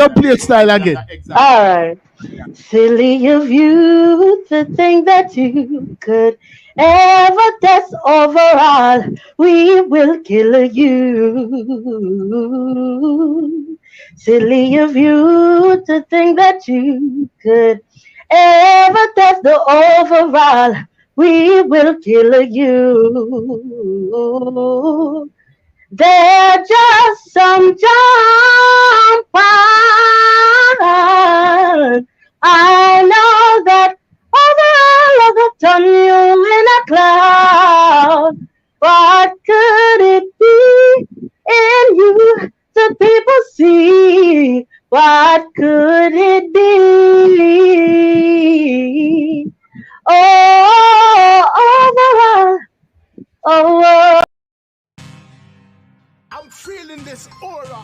your play style again. Alright. Silly of you to think that you could ever test overall. We will kill you. Silly of you to think that you could ever test the overall. We will kill you. They're just some jump on. I know that overall I have done you in a cloud. What could it be in you that people see? What could it be? Oh, overall, oh. I'm feeling this aura.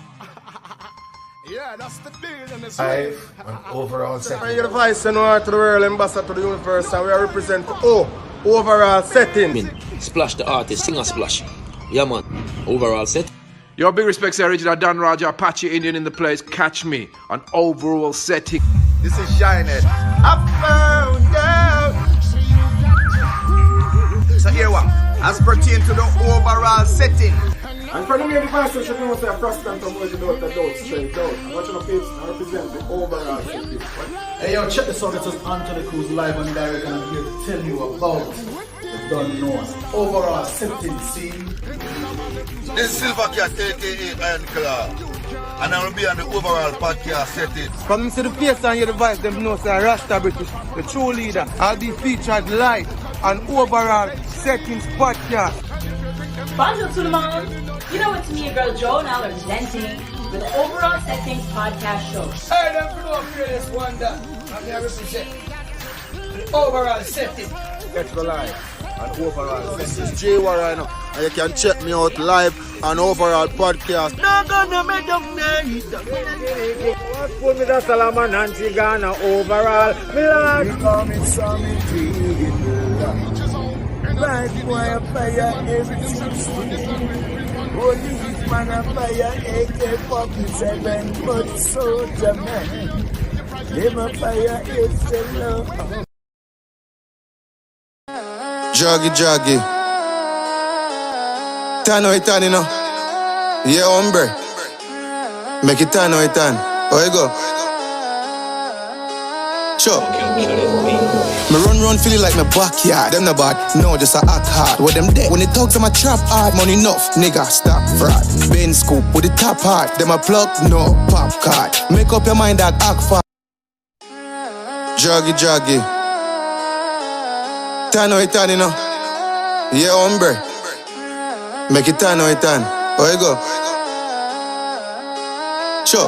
Yeah, that's the deal in this life and overall setting. You're the vice and to the world, ambassador to the universe, and we are represent overall setting. Splash the artist, sing a splash. Yeah, man. Overall set. Yo, big respects to original Dan Raja, Apache Indian in the place. Catch me on overall setting. This is Shinehead. I found out. So here what? As pertain to the overall setting. And for the main device, you know say a Rasta from where you know the dots straight out. I'm watching the face and represent the overall setting. Hey yo, check this out. This is Anthony Cruz live and direct, and I'm here to tell you about the Don't Know overall setting scene. This is Silver Cat, aka Iron Claw. And I will be on the overall podcast setting. From see the face and hear the voice, them know say Rasta British, the true leader. I'll be featured live on overall settings podcast. Bonjour tout le monde. You know it's me, your girl Joe, now presenting with the Overall Settings Podcast Show. Hey, don't know fearless wonder. I'm here to represent the overall setting. Catch me live on overall. This is J Warren, and you can check me out live on overall podcast. Not gonna make them night. What's put me the Salaman and Tigana overall? Milan. You call me Sammy G. Bad boy, I fire everything. Holy man, I fire AK-47, but soldier man. Them a fire itself. Joggy. Tano itan, you know. Yeah, hombre. Make it tano itan. Oh, you go. Sure. Me run, feeling like my backyard. Them no bad, no, just a act hard. What them dead? When they talk to my trap hard, money enough, nigga, stop fraud. Ben scoop with the top hard. Them a plug, no, pop card. Make up your mind that act fast. Joggy. Tano itan, you know. Yeah, hombre. Make it tano itan. Oh, you go. Sure.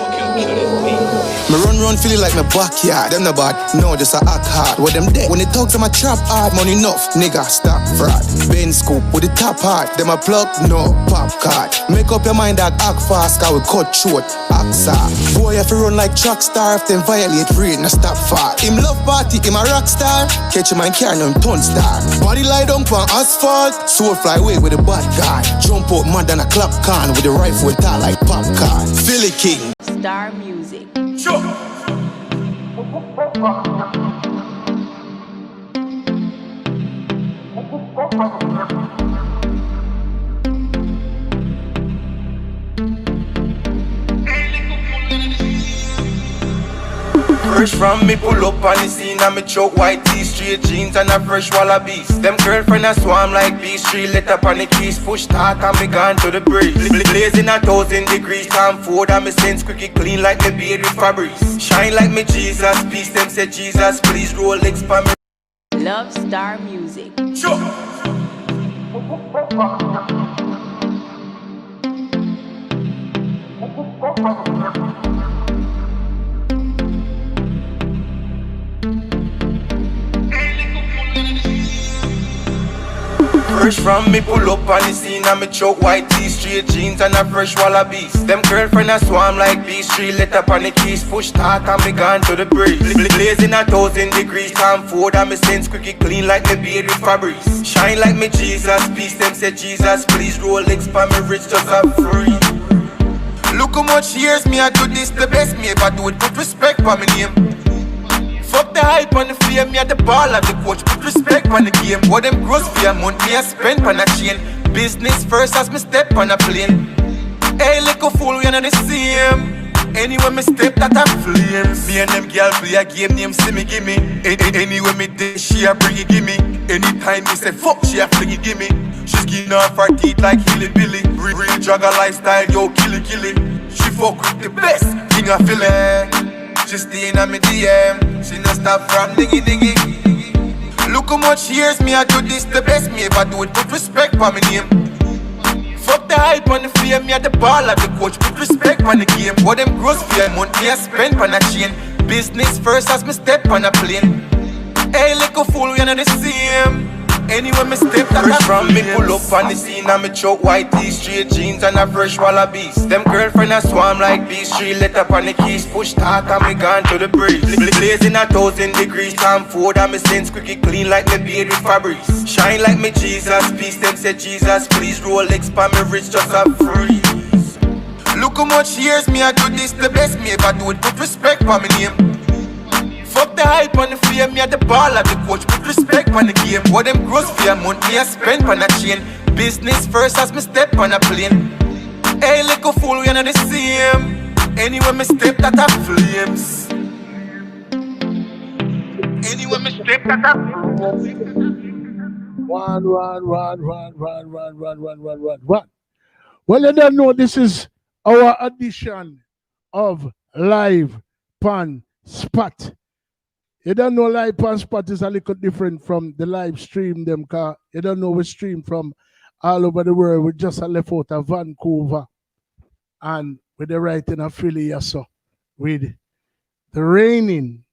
Me run, feeling like my backyard. Them no bad, no, just a act hard. What them dead? When they talk to my trap hard, money enough, nigga, stop fraud. Ben scoop with the top hard. Them a plug, no, pop card. Make up your mind that act fast, cause we cut short, act hard. Boy, if you run like track star, if them violate rate, no stop far. Him love party, him a rock star. Catch him and carry him ton star. Body lie down on asphalt, soul fly away with a bad guy. Jump out mad than a clap can with the rifle tie like popcorn. Philly King. Star Music. Sure. Fresh from me pull up on the scene and me choke white tee, straight jeans and a fresh wallabies. Them girlfriend a swarm like bees, 3 let up on the keys, push start and me gone to the breeze. Blazing 1,000 degrees, Tom Ford and me sense quickly clean like me beard with Fabrice. Shine like me Jesus, peace them say Jesus, please Rolex for me. Love Star Music. Sure. Fresh from me pull up on the scene and me choke white tee, straight jeans and a fresh wallabies. Them girlfriend a swarm like bees, 3 let up on the keys, push start and me gone to the breeze. Blazing 1,000 degrees, Tom Ford and me sense quickly clean like me beard with Fabrice. Shine like me Jesus, peace them say Jesus, please Rolex for me rich just a free. Look how much years me I do this the best. Me ever do it, put respect for my name. Fuck the hype on the fame, me at the ball at the coach, put respect on the game. What them gross for a month, me I spend on a chain. Business first as me step on a plane. Hey, little fool, we are not the same. Anyway me step that a flames. Me and them girl play a game, name see me gimme. Anyway me day, she a bring it gimme. Anytime me say fuck, she a fling it gimme. She skin off her teeth like Hilly Billy. Real jogger lifestyle, yo, killy. She fuck with the best, king of Philly. She staying on me DM, she no stop from diggy. Look how much years me I do this the best. Me ever do it, put respect for my name. Fuck the hype on the fame, me at the ball at the coach, put respect on the game. What them gross for a month, me I spend on a chain. Business first as me step on a plane. Hey, little fool, we are not the same. Anyway, me step that fresh from me pull up on the scene and me choke white tees, straight jeans and a fresh wallabies. Them girlfriend a swarm like bees, 3 letter on the keys, push start and me gone to the breeze. Blazing 1,000 degrees, Tom Ford and me sense quickly clean like me beard with Fabrice. Shine like me Jesus, peace them say Jesus, please Rolex pa me rich just a freeze. Look how much years me I do this the best, me ever do it, put respect for my name. Fuck the hype on the fame, me at the ball at the coach, put respect on the game. What them gross for a month, me I spend on a chain. Business first as me step on a plane. Hey, little fool, we are not the same. Anyway, me step that a flames. Anyway, me step that a One. Well, you don't know this is our edition of Live Pan Spot. You don't know live pan spot is a little different from the live stream them, car you don't know we stream from all over the world. We just left out of Vancouver and with the right in a Philly, so with the raining.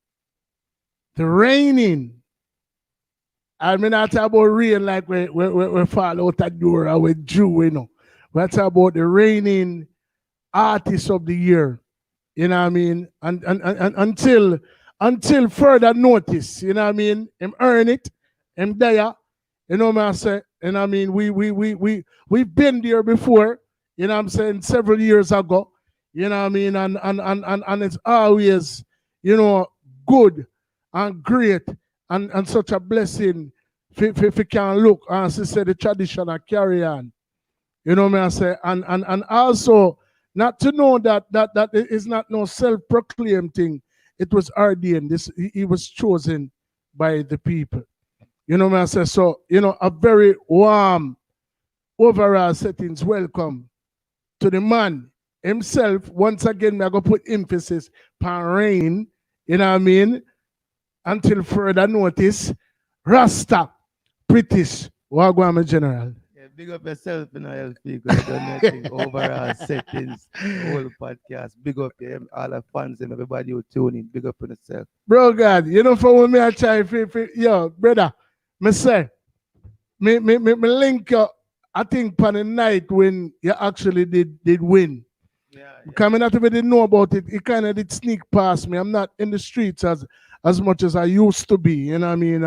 I mean, I talk about rain like we fall out the door or we Jew, you know. We talk about the reigning artist of the year, you know what I mean? And until further notice, you know what I mean? Him earn it, him there, you know what I say? And I mean, we've been there before, you know what I'm saying, several years ago, you know what I mean? And it's always, you know, good and great and such a blessing if you can look, as I said, the tradition and carry on. You know what I say? And also, not to know that it is not no self-proclaimed thing. It was ordained. He was chosen by the people. You know what I say? So, you know, a very warm overall settings welcome to the man himself. Once again, I'm going to put emphasis on rain, you know what I mean? Until further notice, Rasta, British, Wagwan General. Big up yourself in LP because you done nothing overall settings, whole podcast. Big up all the fans and everybody who tune in. Big up on yourself. Bro God, you know for me I try yo, brother, me say, me link you, I think on the night when you actually did win. Yeah. Because I not even didn't know about it. It kind of did sneak past me. I'm not in the streets as much as I used to be. You know what I mean?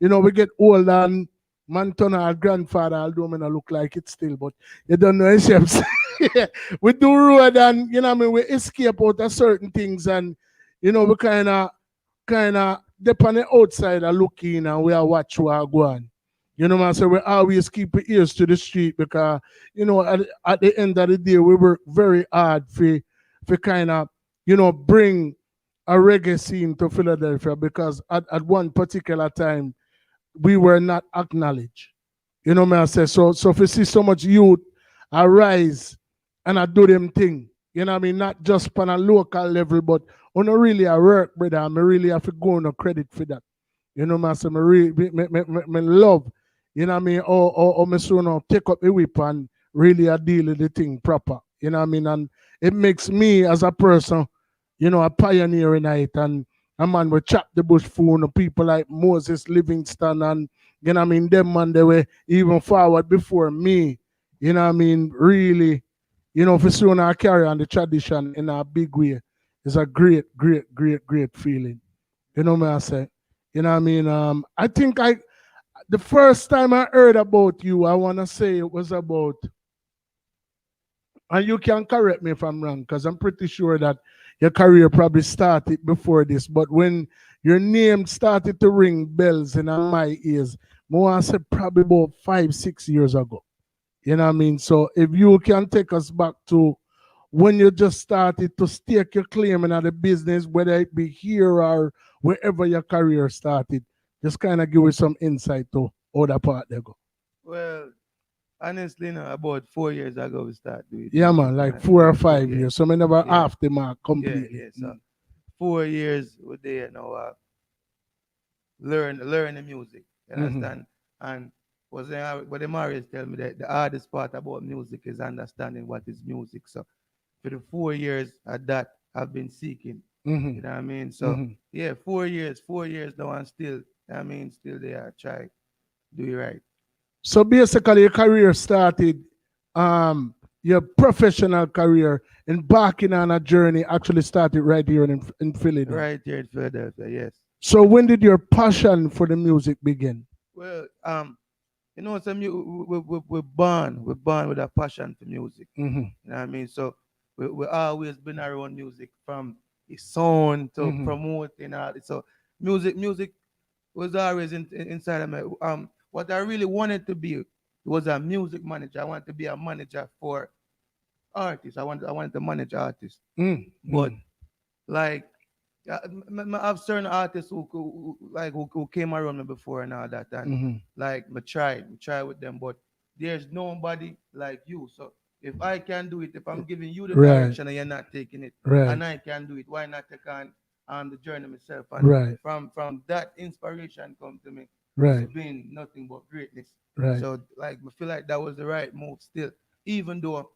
You know, we get old and man turn our grandfather, although I look like it still, but you don't know it. We do road and, you know what I mean, we escape out of certain things and, you know, we kind of dip on the outside and look in and we are watch what are going. You know what I'm saying? We always keep our ears to the street because, you know, at the end of the day, we work very hard for kind of, you know, bring a reggae scene to Philadelphia because at one particular time, we were not acknowledged. You know what I say? So if you see so much youth arise and I do them thing, you know what I mean? Not just on a local level, but on a really a work, brother. I really have to go on a credit for that. You know what I say? Me love, you know what I mean? Or me soon take up a whip and really a deal with the thing proper. You know what I mean? And it makes me as a person, you know, a pioneer in it and a man will chop the bush phone of people like Moses Livingston and, you know what I mean, them man, they were even forward before me. You know what I mean? Really, you know, for soon I carry on the tradition in a big way. It's a great feeling. You know what I say? You know what I mean? I think the first time I heard about you, I want to say it was about and you can correct me if I'm wrong, because I'm pretty sure that your career probably started before this, but when your name started to ring bells in my ears, more I said probably about 5, 6 years ago. You know what I mean? So if you can take us back to when you just started to stake your claim in the business, whether it be here or wherever your career started, just kind of give us some insight to how that part they go. Well, honestly, no, about 4 years ago we started doing Yeah, music. man, like And, 4 or 5 years. So I never yeah, half the mark yeah, completely. yeah. So 4 years we're there, learn the music. You Mm-hmm. understand? And what them always tell me that the hardest part about music is understanding what is music. So for the 4 years at that I've been seeking. Mm-hmm. You know what I mean? So Mm-hmm. yeah, 4 years now and still, still there try do it right. So basically, your career started, your professional career, embarking on a journey actually started right here in Philly. Then. Right here in Philadelphia, yes. So when did your passion for the music begin? Well, we're born with a passion for music. Mm-hmm. You know what I mean? So we always been around music from its sound to Mm-hmm. promoting all it. So music was always inside of me. What I really wanted to be was a music manager. I wanted to be a manager for artists. I wanted to manage artists. But Mm-hmm. like I have certain artists who came around me before and all that, and Mm-hmm. like me try with them, but there's nobody like you. So if I can do it, if I'm giving you the Right. direction and you're not taking it, Right. and I can do it, why not take on the journey myself? And Right. from that inspiration come to me, it's Right. been nothing but greatness. Right. So like I feel like that was the right move still, even though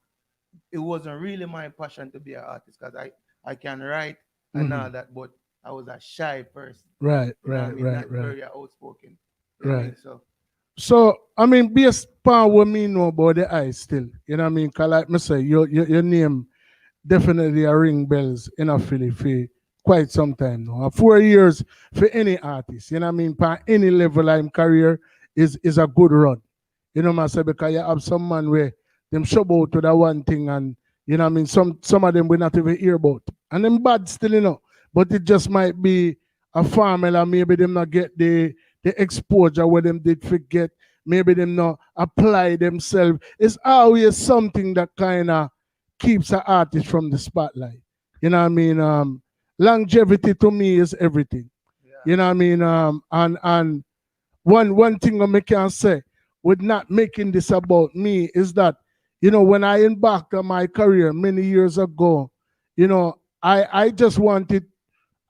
it wasn't really my passion to be an artist because I can write and Mm-hmm. all that, but I was a shy person. Right. You know what I Right. mean? Right. Not Right. very outspoken. You know what I Right. mean? So So I mean, based upon what me know about the eye still, you know what I mean? Cause like me say, your name definitely a ring bells in a Philly for quite some time now. 4 years for any artist, you know what I mean? For any level in career is a good run. You know what I say? Because you have some man where them show about to that one thing and you know what I mean, some of them we not even hear about. And them bad still, you know. But it just might be a formula, maybe them not get the exposure where them did forget, maybe them not apply themselves. It's always something that kind of keeps an artist from the spotlight. You know what I mean? Longevity to me is everything. You know what I mean? And one thing I can say with not making this about me is that, you know, when I embarked on my career many years ago, you know, I just wanted,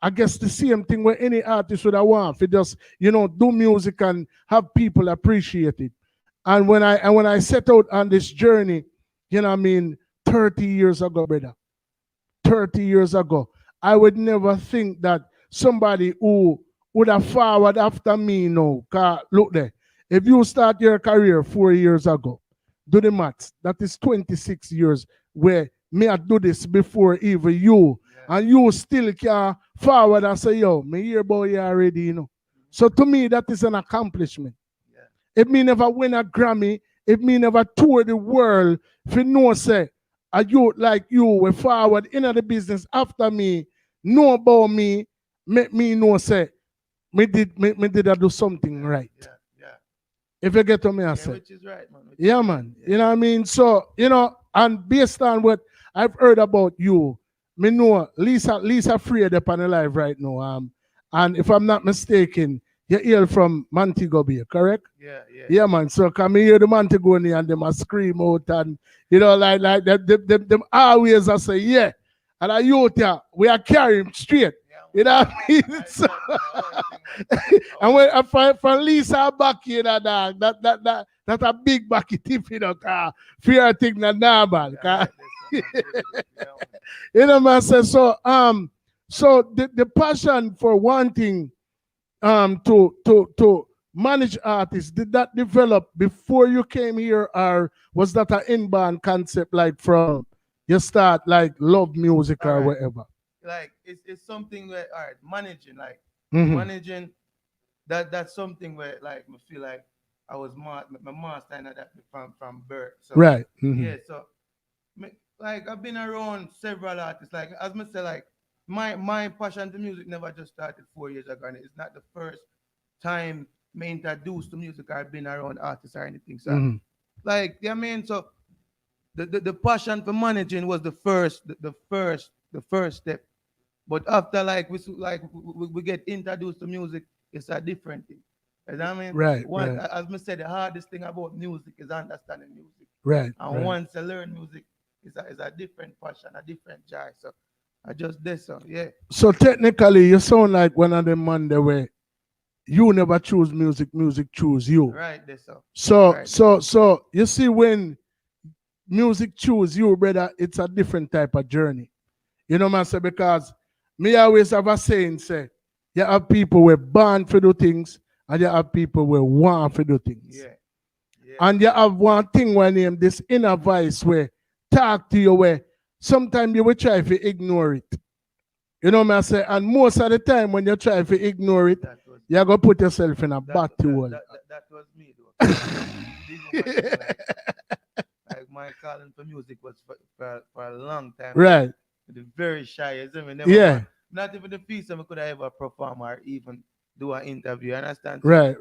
I guess, the same thing where any artist would I want to just, you know, do music and have people appreciate it. And when I set out on this journey, you know what I mean, 30 years ago, brother, 30 years ago, I would never think that somebody who would have forward after me now. Cause look there, if you start your career 4 years ago, do the maths. That is 26 years where me I do this before even you. And you still can forward and say, yo, me hear about you already, you know. So to me, that is an accomplishment. If me never win a Grammy, if me never tour the world, if you know say a youth like you will forward in the business after me, know about me, make me know say me did I do something right. If you get what me I say. which is right, man. Yeah, man. You know what I mean? So, you know, and based on what I've heard about you, me know Lisa Freed up on the live right now. And if I'm not mistaken, you hail from Montego Bay, correct? Yeah. Yeah, man. So come hear the Montego and them a scream out and you know, like them always I say, yeah. And I youth yeah, we are carrying straight. You know what I mean? So, and when from Lisa back here, that a big bucket tip, you know, fear thing na normal. You know, man. So the passion for wanting to manage artists, did that develop before you came here, or was that an inbound concept like from you start like love music or whatever? Like it's something where all right, Mhm. managing that's something where like I feel like I was my master in that from birth. So Right. Mhm. yeah, so like I've been around several artists. Like as I say, like my passion to music never just started 4 years ago. And it's not the first time me introduced to music. I've been around artists or anything. So like yeah, I mean, so the passion for managing was the first step. But after like we get introduced to music, it's a different thing. You know what I mean? Right, One, right, as I said, the hardest thing about music is understanding music. right, And right. once you learn music, it's a different passion, a different joy. So I just did so, yeah. So technically, you sound like one of them man there where you never choose music, music choose you. Right there, so. So Right. so you see when music choose you, brother, it's a different type of journey. You know what I say? Because me always have a saying say, you have people who are born to do things and you have people who want to do things. Yeah. Yeah. And you have one thing when name this inner voice where talk to you where sometimes you will try to ignore it. You know what I say? And most of the time when you try to ignore it, you're going to put yourself in a bad hole. That was me though. like my calling for music was for a long time. Right. Very shy. You see me? Never Yeah. Not even the piece I could ever perform or even do an interview. You understand? Right.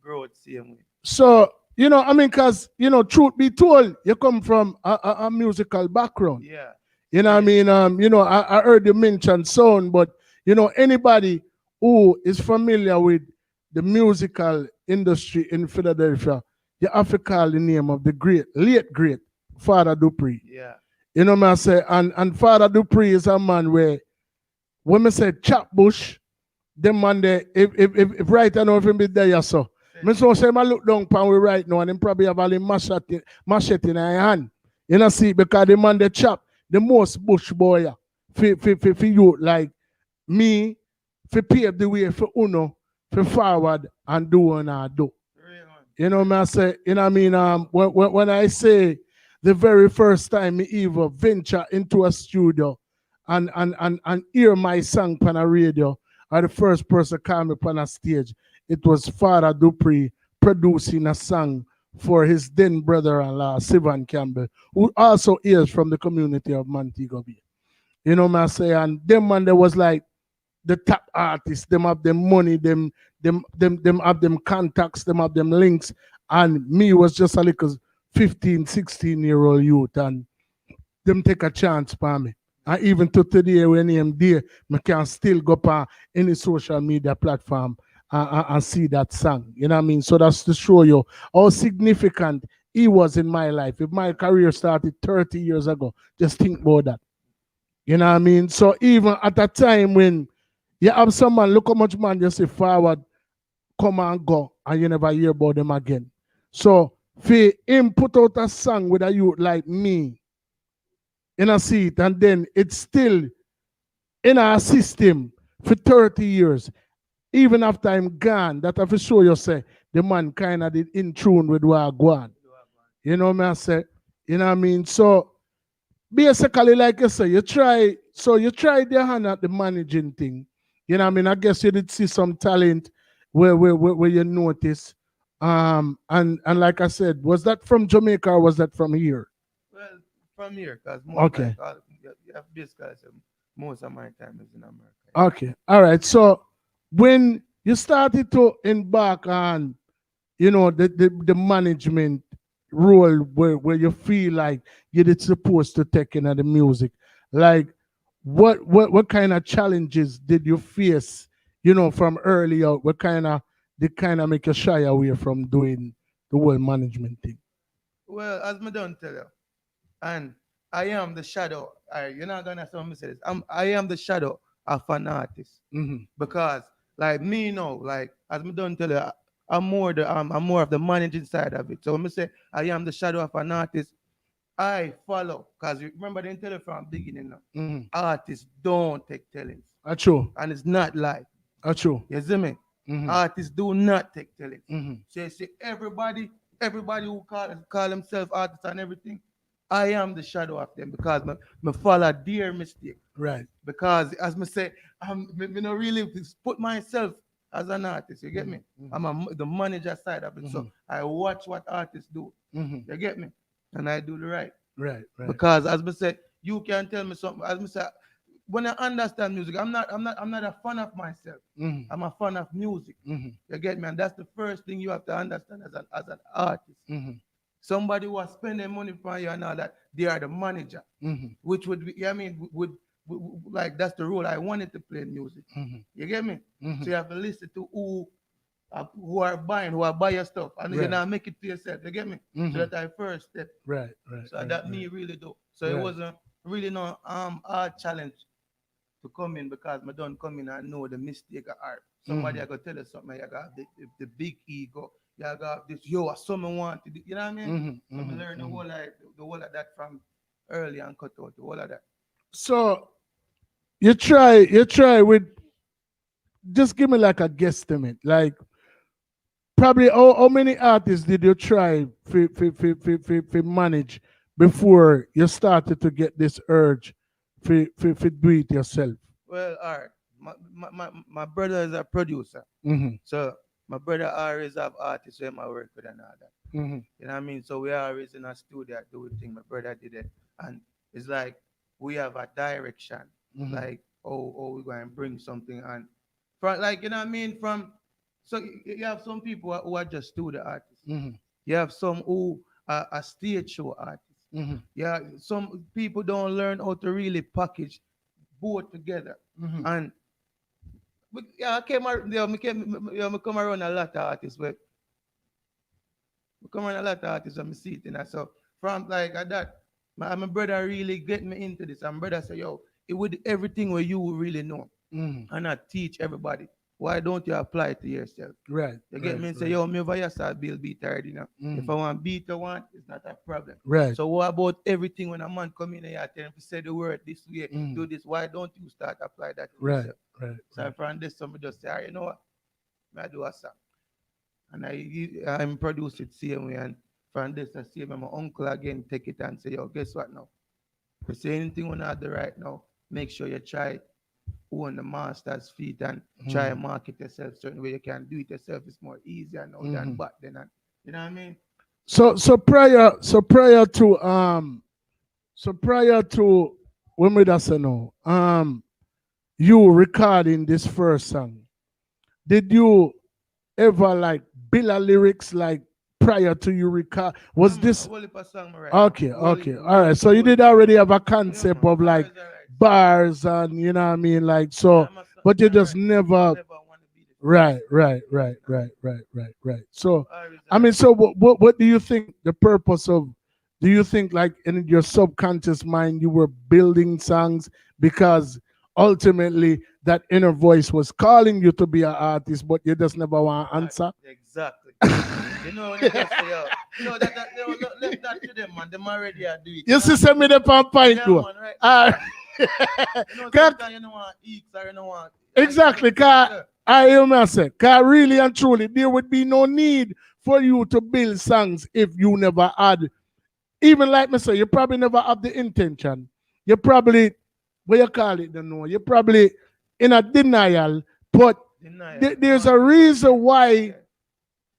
Grow the same way. So, you know, I mean, because, you know, truth be told, you come from a musical background. Yeah. You know what I mean? You know, I heard you mention sound, but, you know, anybody who is familiar with the musical industry in Philadelphia, you have to call the name of the late great Father Dupree. Yeah. You know what I say? And Father Dupree is a man where, when I say chap bush, them man there, if right now, if him be there, so. Me so say, I look down pan we right now, and him probably have a machete in his hand. You know, see, because the man they chop, the most bush boy, for you, like me, for pave the way for Uno, for forward and do what I do. You know what I say? You know what I mean? When I say the very first time me ever venture into a studio and hear my song on a radio, or the first person call me on a stage, it was Father Dupree producing a song for his then brother-in-law, Sivan Campbell, who also is from the community of Montego Bay. You know what I say? And them man, there was like the top artists, them have them money, them have them contacts, them have them links. And me was just a little 15, 16-year-old youth, and them take a chance for me. And even to today, when I'm there, I can still go on any social media platform and see that song. You know what I mean? So that's to show you how significant he was in my life. If my career started 30 years ago, just think about that. You know what I mean? So even at a time when you have someone, look how much man you see forward, come and go, and you never hear about them again. So for him put out a song with a youth like me, in a seat, and then it's still in our system for 30 years. Even after I'm gone, that I for show you say the man kind of did in tune with what I go on. You know what I say? You know what I mean? So basically, like I say, you try their hand at the managing thing. You know what I mean? I guess you did see some talent where you notice. And like I said, was that from Jamaica or was that from here? Well, from here, because Okay. basically most of my time is in America. Okay. All right. So when you started to embark on, you know, the management role where you feel like you're supposed to take in the music, like what kind of challenges did you face, you know, from early out? What kind of make you shy away from doing the whole management thing? Well, as me don't tell you, and I am the shadow. You're not gonna say me say this. I am the shadow of an artist because, like me, now, like as me don't tell you, I'm more of the managing side of it. So when me say I am the shadow of an artist, I follow because you remember they tell you from the beginning now. Artists don't take tellings. That's true. And it's not live. That's true. You see me? Artists do not take tellings. So you see everybody who call themselves artists and everything, I am the shadow of them because me follow their mistake. Right. Because as me say, me not really put myself as an artist. You get me? I'm the manager side of it. So I watch what artists do. You get me? And I do the right. Right. Because as I said, you can tell me something. As I said, when I understand music, I'm not a fan of myself. Mm-hmm. I'm a fan of music. Mm-hmm. You get me? And that's the first thing you have to understand as an artist. Mm-hmm. Somebody who is spending money for you and all that, they are the manager, Mm-hmm. which would be, I mean, would like that's the role I wanted to play in music. Mm-hmm. You get me? Mm-hmm. So you have to listen to who are buying, who are buying your stuff, and you now make it for yourself. You get me? Mm-hmm. So that's our first step. Right. So that me really do. So it wasn't really no hard challenge to come in because I don't come in and know the mistake of art. Somebody I go tell you something, you got the big ego, you got this, someone want to do, you know what I mean? So I learned the whole of that from early and cut out the whole of that. So you try with, just give me like a guesstimate, like probably how many artists did you try to manage before you started to get this urge to do it yourself? Well, all right. My brother is a producer. Mm-hmm. So my brother always have artists where I work with and all that. Mm-hmm. You know what I mean? So we are always in a studio doing things. My brother did it. And it's like we have a direction. Mm-hmm. Like, we're going to bring something on. From, like, you know what I mean? So you have some people who are just studio artists. Mm-hmm. You have some who are stage show artists. Mm-hmm. Yeah, some people don't learn how to really package both together. Mm-hmm. And I come around a lot of artists. I come around a lot of artists and I see it. And so from like that, my brother really get me into this. And brother say, it would everything where you really know. Mm-hmm. And I teach everybody. Why don't you apply it to yourself? Right. You get me and say, me over here start build beat already now. Mm-hmm. If I want beat I want, it's not a problem. Right. So what about everything when a man come in here and say the word this way, do this, why don't you start apply that to yourself? Right. So from this, somebody just say, you know what? I do a song. And I'm produce it same way. And from this, I see my uncle again take it and say, guess what now? If you say anything on not do right now, make sure you try own the master's feet and try and market yourself certain way. You can do it yourself. It's more easier now than back then. And, you know what I mean? So prior to when we just know, you recording this first song, did you ever like build a lyrics like prior to you record? Was this okay? All right. So you did already have a concept of like bars and you know what I mean, like so, but you just never. Right. So I mean, so what do you think the purpose of? Do you think like in your subconscious mind you were building songs because ultimately that inner voice was calling you to be an artist, but you just never want to answer? Exactly. You know, when you just say, left that to them, man. Them already are doing it. You see, send me the pump pint, though. Right. Sometimes you don't want eats or you don't want. Exactly, because I hear me say, because really and truly, there would be no need for you to build songs if you never had. Even like me say, you probably never have the intention. You probably, what you call it, don't know. You're probably in a denial, but there's a reason why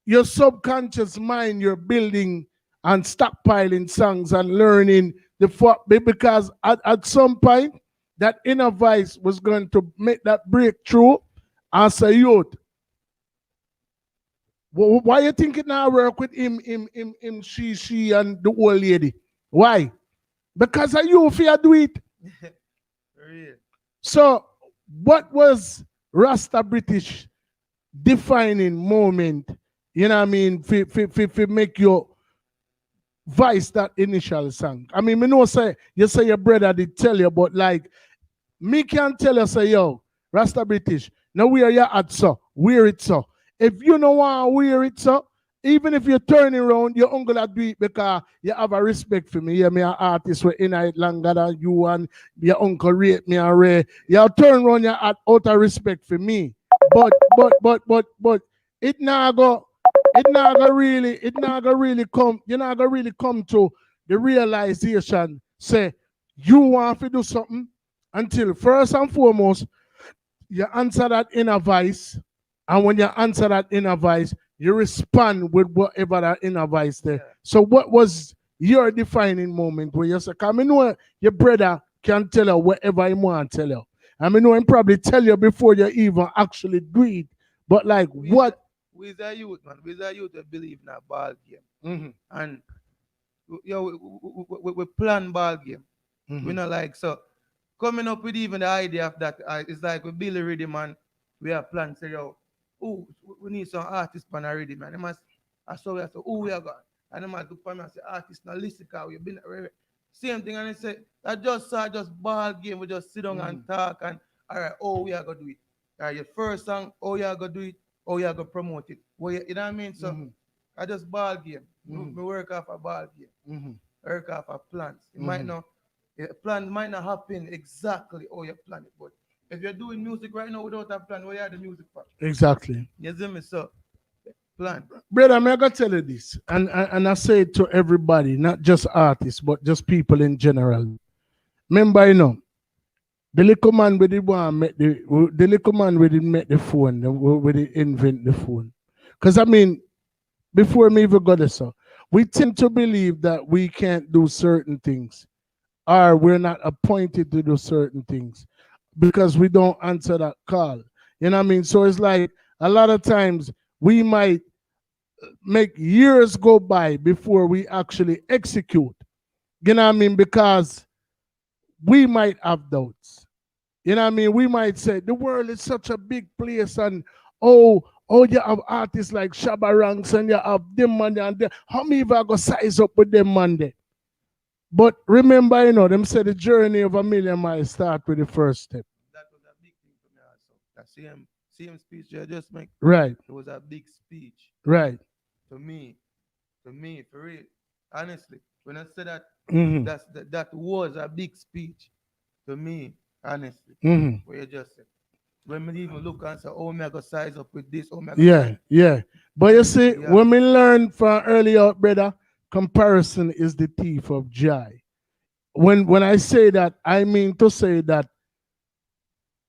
your subconscious mind you're building and stockpiling songs and learning because at some point that inner voice was going to make that breakthrough as a youth. Why you think it now work with him, she, and the old lady? Why? Because of you, if you do it. So, what was Rasta British defining moment? You know what I mean? For make your voice that initial song. I mean, me know say you say your brother did tell you, but like me can tell you say Rasta British. Now where you at so? Wear it so. If you don't want to wear it so, even if you're turning around, your uncle will do it because you have a respect for me. Yeah, me an artist with in it longer than you and your uncle rate me and Ray. You turn around your out of respect for me. But it not go really come. You're not gonna really come to the realization. Say you want to do something until first and foremost you answer that inner voice, and when you answer that inner voice, you respond with whatever that inner voice there. So what was your defining moment where you say, come, I know your brother can tell you whatever he want to tell you. I mean, know him probably tell you before you even actually do it. But like what? We is a youth, man. We is a youth that believe in a ball game. Mm-hmm. And we plan ball game. Mm-hmm. We not like so coming up with even the idea of that. It's like we Billy Ready, man. We have planned say yo, oh, we need some artists pan already, man. They must I saw we say, oh, we are gone. And they must do for me and say artists now listen cause we've been same thing and they say I just saw just ball game, we just sit down and talk and all right, oh we are gonna do it. All right, your first song, oh you are gonna do it, oh you are gonna promote it. Well, you know what I mean? So I just ball game. We work off a ball game. Work off a plans. It might not your plan might not happen exactly how you plan it, but if you're doing music right now without a plan, where you are the music for? Exactly. You see me? So plan. Brother, I'm gonna tell you this, and I say it to everybody, not just artists, but just people in general. Remember, the little man with the one met the little man with met the phone, with the invent the phone. Because I mean, before me even got this, we tend to believe that we can't do certain things, or we're not appointed to do certain things because we don't answer that call. You know what I mean? So it's like a lot of times we might make years go by before we actually execute. You know what I mean? Because we might have doubts. You know what I mean? We might say the world is such a big place and you have artists like Shabba Ranks and you have them Monday and them. How many of you go size up with them Monday? But remember, them say the journey of a million miles start with the first step. That was a big thing for me also. That same speech you just make. Right. It was a big speech. Right. To me, for real. Honestly, when I said that, that was a big speech to me, honestly. Where you just said, when we even look and say, oh, I got size up with this, Yeah. But you see, when we learn from earlier, brother, comparison is the thief of joy. When I say that, I mean to say that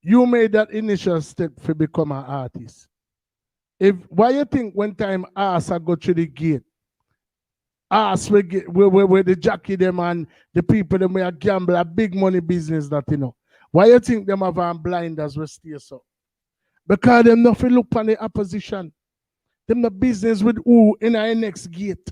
you made that initial step to become an artist. Why you think when time ass I go through the gate, ass where the jockey them and the people them where gamble a big money business that why you think them have blinders will stay so? Because them nothing look on the opposition. Them the business with who in our next gate.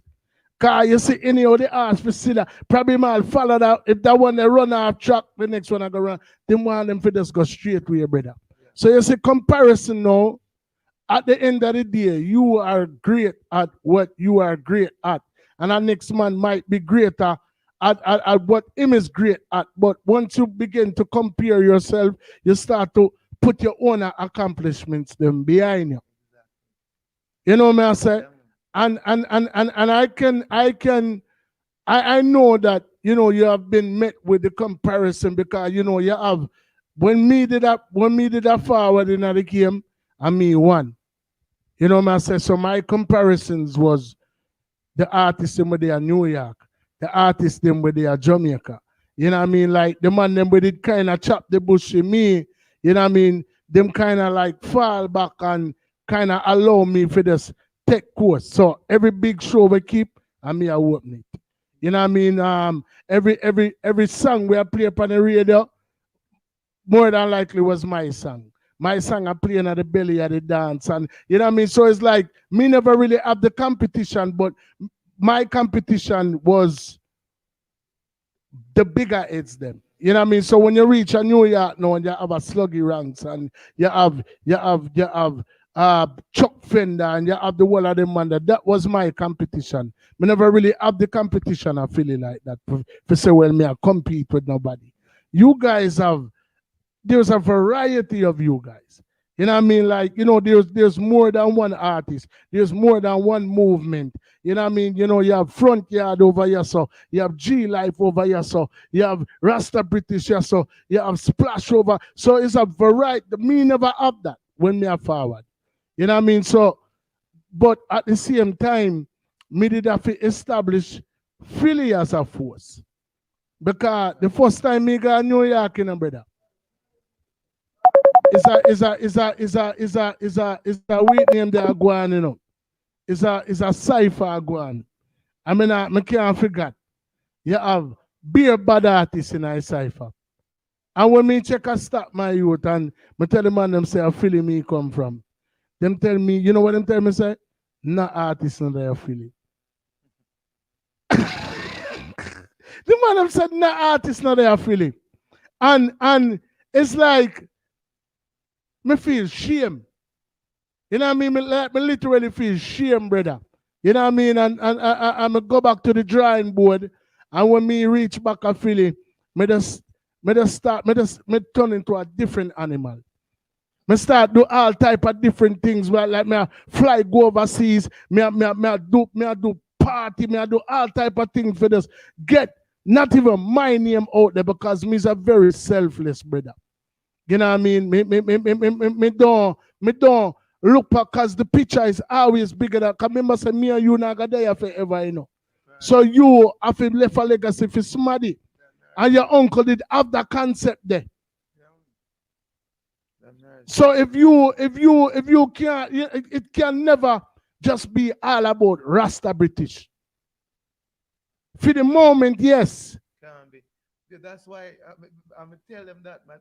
Cause you see any of the ass for see that probably man follow that if that one they run off track, the next one I go run, them want them for just go straight with your brother. So you see comparison now. At the end of the day, you are great at what you are great at. And our next man might be greater at what him is great at. But once you begin to compare yourself, you start to put your own accomplishments them behind you. You know what I say? And I know that you have been met with the comparison because you have when me did that forward in the game and me won. You know what I say? So my comparisons was the artists them where they are New York, the artists them where they are Jamaica. You know what I mean? Like the man them where they kind of chop the bush in me, you know what I mean? Them kind of like fall back and kind of allow me for this tech course. So every big show we keep, and me I open it. You know what I mean? Every song we play up on the radio, more than likely was my song. My song I playing at the belly of the dance. And you know what I mean? So it's like me never really have the competition, but my competition was the bigger heads them. You know what I mean? So when you reach a New York now and you have a Sluggy Ranks and you have Chuck Fender and you have the whole of them man that was my competition. Me never really have the competition I feel like that for say well me I compete with nobody. You guys there's a variety of you guys. You know what I mean? Like, there's more than one artist. There's more than one movement. You know what I mean? You have Front Yard over here, so you have G Life over here, so you have Rasta British here, so you have Splash over. So it's a variety. Me never have that when me are forward. You know what I mean? So, but at the same time, me did have to establish Philly as a force. Because the first time me got New York, brother. Is a weird name they are going, It's a cipher going. I can't forget. you have beer bad artists in a cipher. And when me check a stop my youth and me tell the man them say, I Philly me come from. Them tell me, you know what them tell me say? Not artists in there Philly. The man them said not artists not there Philly. And it's like me feel shame. You know what I mean? Me literally feel shame, brother. You know what I mean? And I go back to the drawing board. And when me reach back a Philly, me turn into a different animal. Me start do all type of different things. Like me fly go overseas. Me do party. Me do all type of things for this. Get not even my name out there because me's a very selfless brother. You know what I mean? Me don't look because the picture is always bigger than. Cause remember say me and you not gonna die forever, you know. Right. So you have to left a legacy for somebody. And your uncle did have that concept there. So if you can't, it can never just be all about Rasta British. For the moment, yes. Can't be. That's why I'm gonna tell them that, man.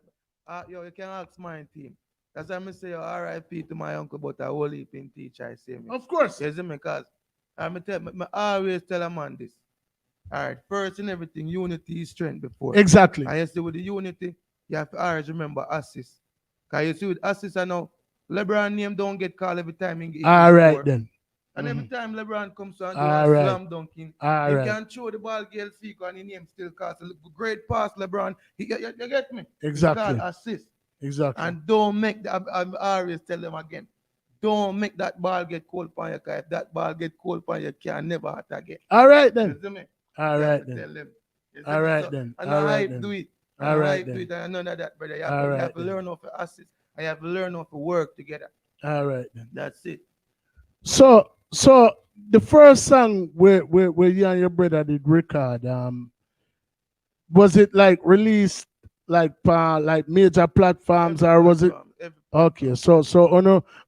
You can ask my team. That's why I say R.I.P. to my uncle, but I will heap in teacher. I say me. Of course. You see me, because I always tell a man this. All right, first in everything, unity is strength before. Exactly. And you see with the unity, you have to always remember assist. Because you see with assist, I know LeBron name don't get called every time he all right then. And every time LeBron comes to and do a slam dunking, he can throw the ball, girl feet, and his name still calls a great pass, LeBron. You get me? Exactly. Assist. Exactly. And don't make that, I always tell them again, don't make that ball get cold on you, because if that ball get cold on you, can never hurt again. All right then. You see me? All right then. All right then. And all I right hype do it. All right do it. And none of that, brother. You right have to learn how to assist. I have to learn how to work together. All right then. That's it. So the first song where you and your brother did record, was it like released like major platforms, or was it? Okay, so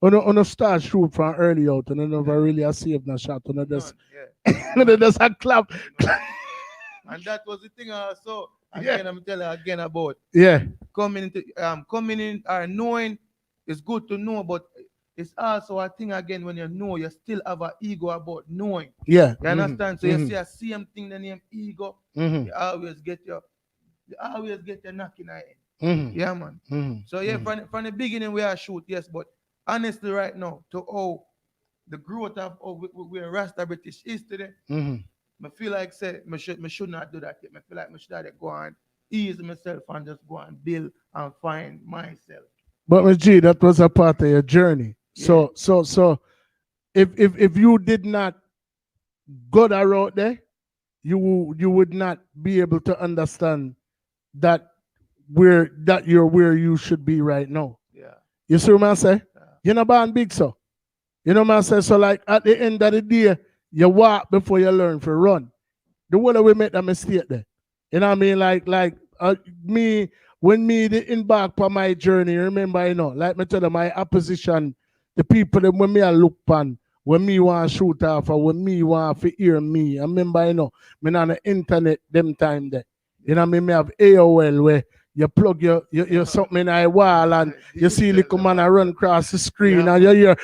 on a start shoot from early out, and I never really saved a shot. On just there's a clap. And that was the thing also. Again, I'm telling you again about coming in or knowing is good to know, but it's also a thing again when you know you still have an ego about knowing. Yeah. You understand? So you see a same thing the name ego, you always get your knocking at it. Yeah, man. So from the beginning we are shoot, yes, but honestly right now, to all the growth of where Rasta British is today, I feel like say me should not do that yet. I feel like I should have go and ease myself and just go and build and find myself. But Ms. G, that was a part of your journey. Yeah. So if you did not go that route there, you would not be able to understand that you're where you should be right now. Yeah. You see what I say? Yeah. You're not born big, so. You know what I say? So like at the end of the day, you walk before you learn to run. The way that we make that mistake there. You know what I mean? Like me, when me embark on my journey, remember, like me tell them, my opposition, the people that when me I look pan, when me want to shoot off, or when me want to hear me, I remember, me on the internet them time there. You know what I mean? Me have AOL where you plug your something in a wall and you see little man I run across the screen and you hear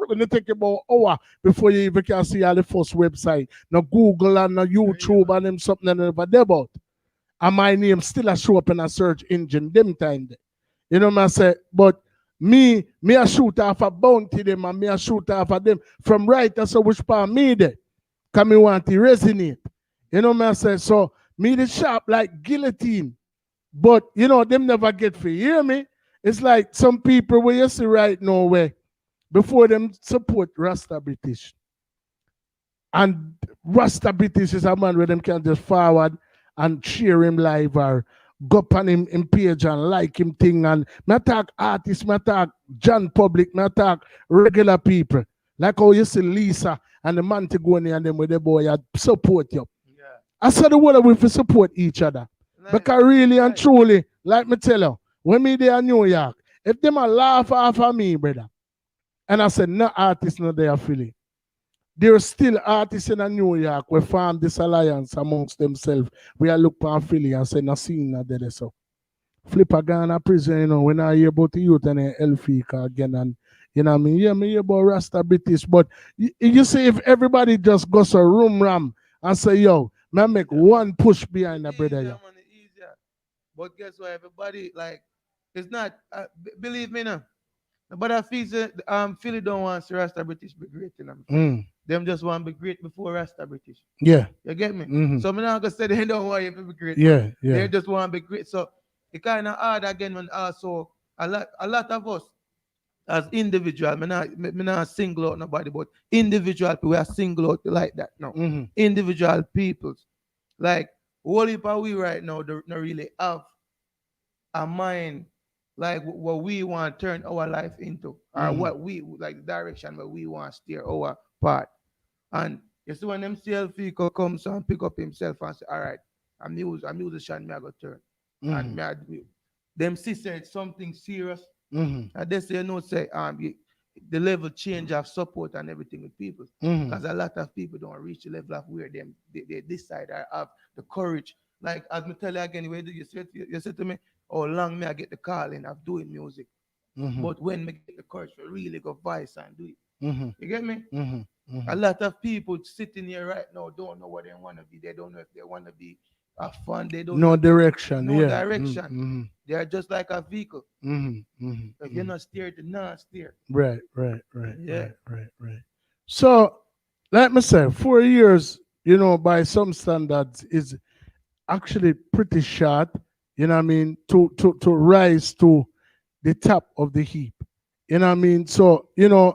when it take about an hour before you even can see all the first website. No Google and no YouTube and them something and never there about. And my name still a show up in a search engine them time there. You know what I say? But me a shoot off a bounty them and me a shoot off of them from right that's which part me there. Cause me want to resonate. You know what I say? So me the sharp like guillotine. But them never get for hear me. It's like some people where you see right now where before them support Rasta British. And Rasta British is a man where them can just forward and share him live or go up on him page and like him thing. And me talk artists, me talk John Public, me talk regular people. Like how you see Lisa and the Montagoni and them with the boy support you. Yeah. I said the word we support each other. Nice. Because really and truly, like me tell you, when me there in New York, if them a laugh off of me, brother, and I said, no artist not there Philly. there are still artists in New York who form this alliance amongst themselves. We are look for Philly and say, nothing not there. So, Flipper Ghana prison, when I hear about the youth and the Elfika again, and what I mean? Yeah, me hear about Rasta British, but you see, if everybody just goes a room ram and say, yo, man, make one push behind the brother. Easier, man, easier. But guess what? Everybody, like, it's not, believe me now. But I feel Philly don't want Rasta British be great, Them just want to be great before Rasta British. Yeah. You get me? Mm-hmm. So I'm not gonna say they don't want you to be great. Yeah, yeah. They just want to be great. So it kind of hard again when also a lot of us as individual, me not single out nobody, but individual people, we are single out like that now. Mm-hmm. Individual peoples. Like, what if we right now don't really have a mind like what we want to turn our life into, or what we like the direction where we want to steer our part. And you see when them CLF comes and pick up himself and say, all right, I'm musician, me I go turn. And them sister it's something serious. And they say, say the level change of support and everything with people. Because a lot of people don't reach the level of where they decide or have the courage. Like as me tell you again, you said to me, how long may I get the calling of doing music. But when me get the courage to really go voice and do it. You get me? A lot of people sitting here right now don't know what they want to be. They don't know if they want to be have fun. They don't no know direction. no Yeah. direction. They are just like a vehicle. If you're not steered, you're not steered. Right. Yeah. Right. So, let me say, 4 years, by some standards, is actually pretty short. You know what I mean? To rise to the top of the heap. You know what I mean? So,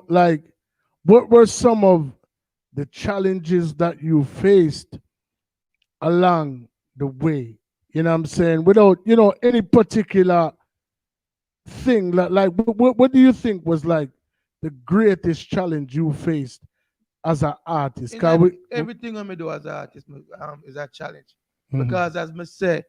like, what were some of the challenges that you faced along the way? You know what I'm saying? Without, any particular thing. Like what do you think was like the greatest challenge you faced as an artist? Everything I do as an artist is a challenge. Because as I say,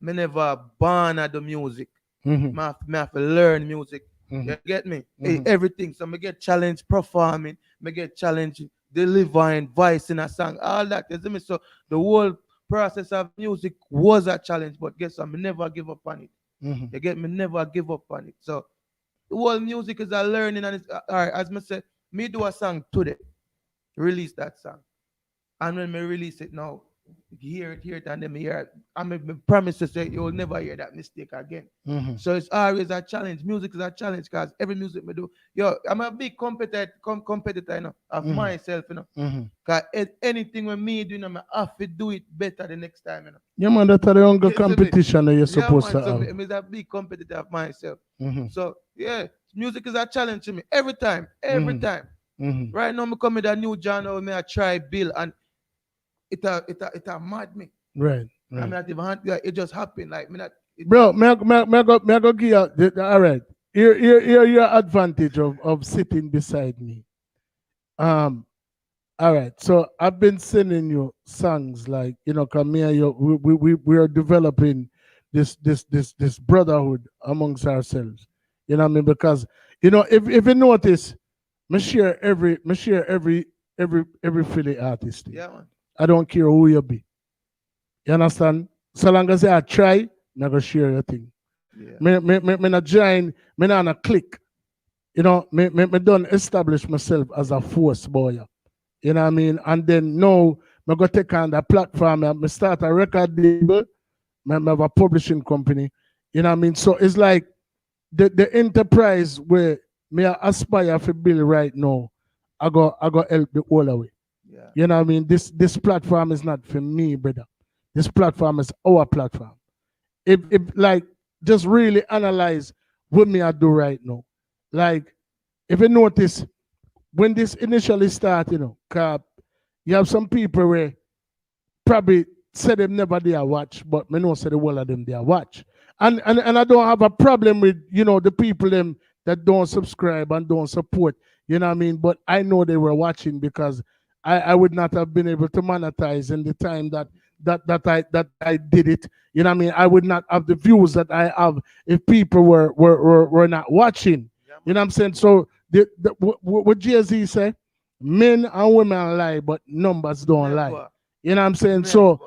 me never born at the music. Me have to learn music. You get me? Everything. So me get challenged performing, me get challenged delivering voice in a song, all that. You see me? So the whole process of music was a challenge, but guess what? Me never give up on it. You get me? Never give up on it. So the whole music is a learning, and it's all right. As me say, me do a song today, release that song, and when me release it now, hear it, and then me hear it. I promise to say you'll never hear that mistake again. So it's always a challenge. Music is a challenge because every music me do, I'm a big competitor, of myself, Because anything with me do, I have to do it better the next time, Yeah, man, that's the younger competition that you're supposed to have. So I'm a big competitor of myself. So yeah, music is a challenge to me every time. Right now, me come with a new genre, me I try build, and it mad me. Right. I'm not even it just happened. Like me not. Bro, may I go give you all right. Here your advantage of sitting beside me. All right. So I've been sending you songs like, cause me and you, we are developing this brotherhood amongst ourselves. You know what I mean? Because, if you notice, me share every Philly artist. Yeah, man. I don't care who you be. You understand? So long as I try, I'm going to share your thing. Yeah. Me not join, me not click. Me don't establish myself as a force boy. You know what I mean? And then now, I'm going to take on the platform, I start a record label, I have a publishing company. You know what I mean? So it's like the enterprise where me aspire to build right now, I go help the whole away. Yeah. You know what I mean? This platform is not for me, brother. This platform is our platform. If like just really analyze what me I do right now. Like if you notice when this initially started, you have some people where probably said them never there watch, but me know say the whole of them there watch. And I don't have a problem with, the people them that don't subscribe and don't support. You know what I mean? But I know they were watching because I would not have been able to monetize in the time that I did it. You know what I mean? I would not have the views that I have if people were not watching. You know what I'm saying? So what Jay-Z say? Men and women lie, but numbers don't lie. Never. You know what I'm saying? Never. So,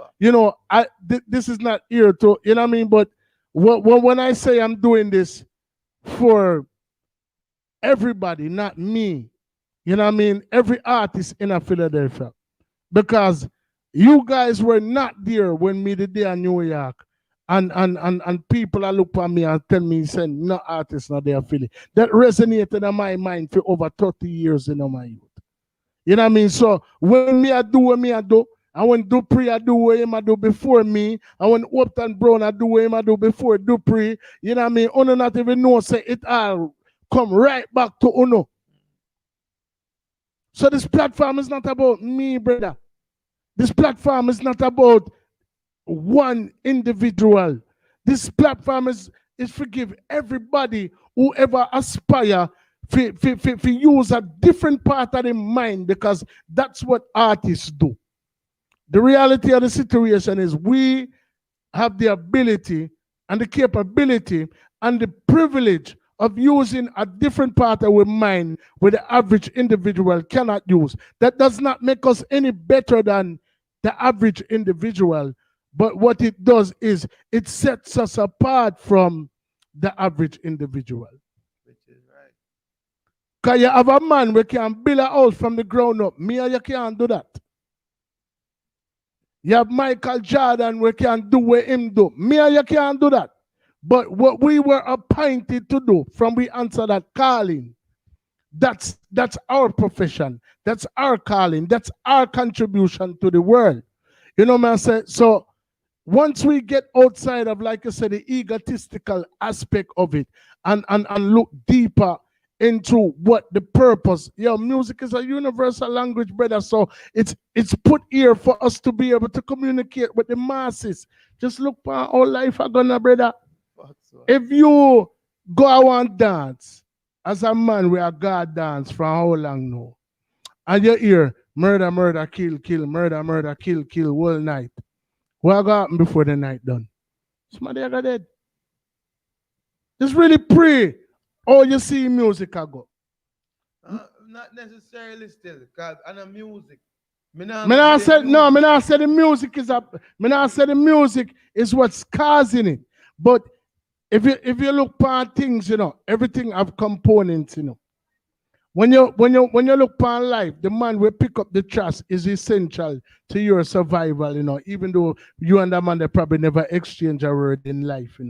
this is not here to, you know what I mean? But when I say I'm doing this for everybody, not me, you know what I mean? Every artist in a Philadelphia. Because you guys were not there when me the day in New York. And people are look at me and tell me, saying, no artist not there Philly. That resonated in my mind for over 30 years in my youth. You know what I mean? So when me I do what me I do, and when Dupree I do what him I do before me, and when Upton Brown I do what him I do before Dupree, you know what I mean? Uno not even know say it all come right back to Uno. So this platform is not about me, brother. This platform is not about one individual. This platform is forgive everybody who ever aspire to use a different part of the mind, because that's what artists do. The reality of the situation is we have the ability and the capability and the privilege of using a different part of our mind where the average individual cannot use. That does not make us any better than the average individual, but what it does is it sets us apart from the average individual. Which is right. Because you have a man who can build a house from the ground up. Me and you can't do that. You have Michael Jordan who can do what him do. Me and you can't do that. But what we were appointed to do from we answer that calling, that's our profession. That's our calling. That's our contribution to the world. You know what I say? So once we get outside of, like I said, the egotistical aspect of it and look deeper into what the purpose, music is a universal language, brother. So it's put here for us to be able to communicate with the masses. Just look for our life are gonna, brother. If you go out and dance, as a man, we are God dance from how long now? And you hear murder, murder, kill, kill, murder, murder, kill, kill, all night. What going to happen before the night done? Somebody got dead. Just really pray. Or you see music I go. Not necessarily still, because I know music. Me not say the music is up. Me not say the music is what's causing it. But if you look at things, everything have components, When you look upon life, the man will pick up the trash is essential to your survival, even though you and that man they probably never exchange a word in life,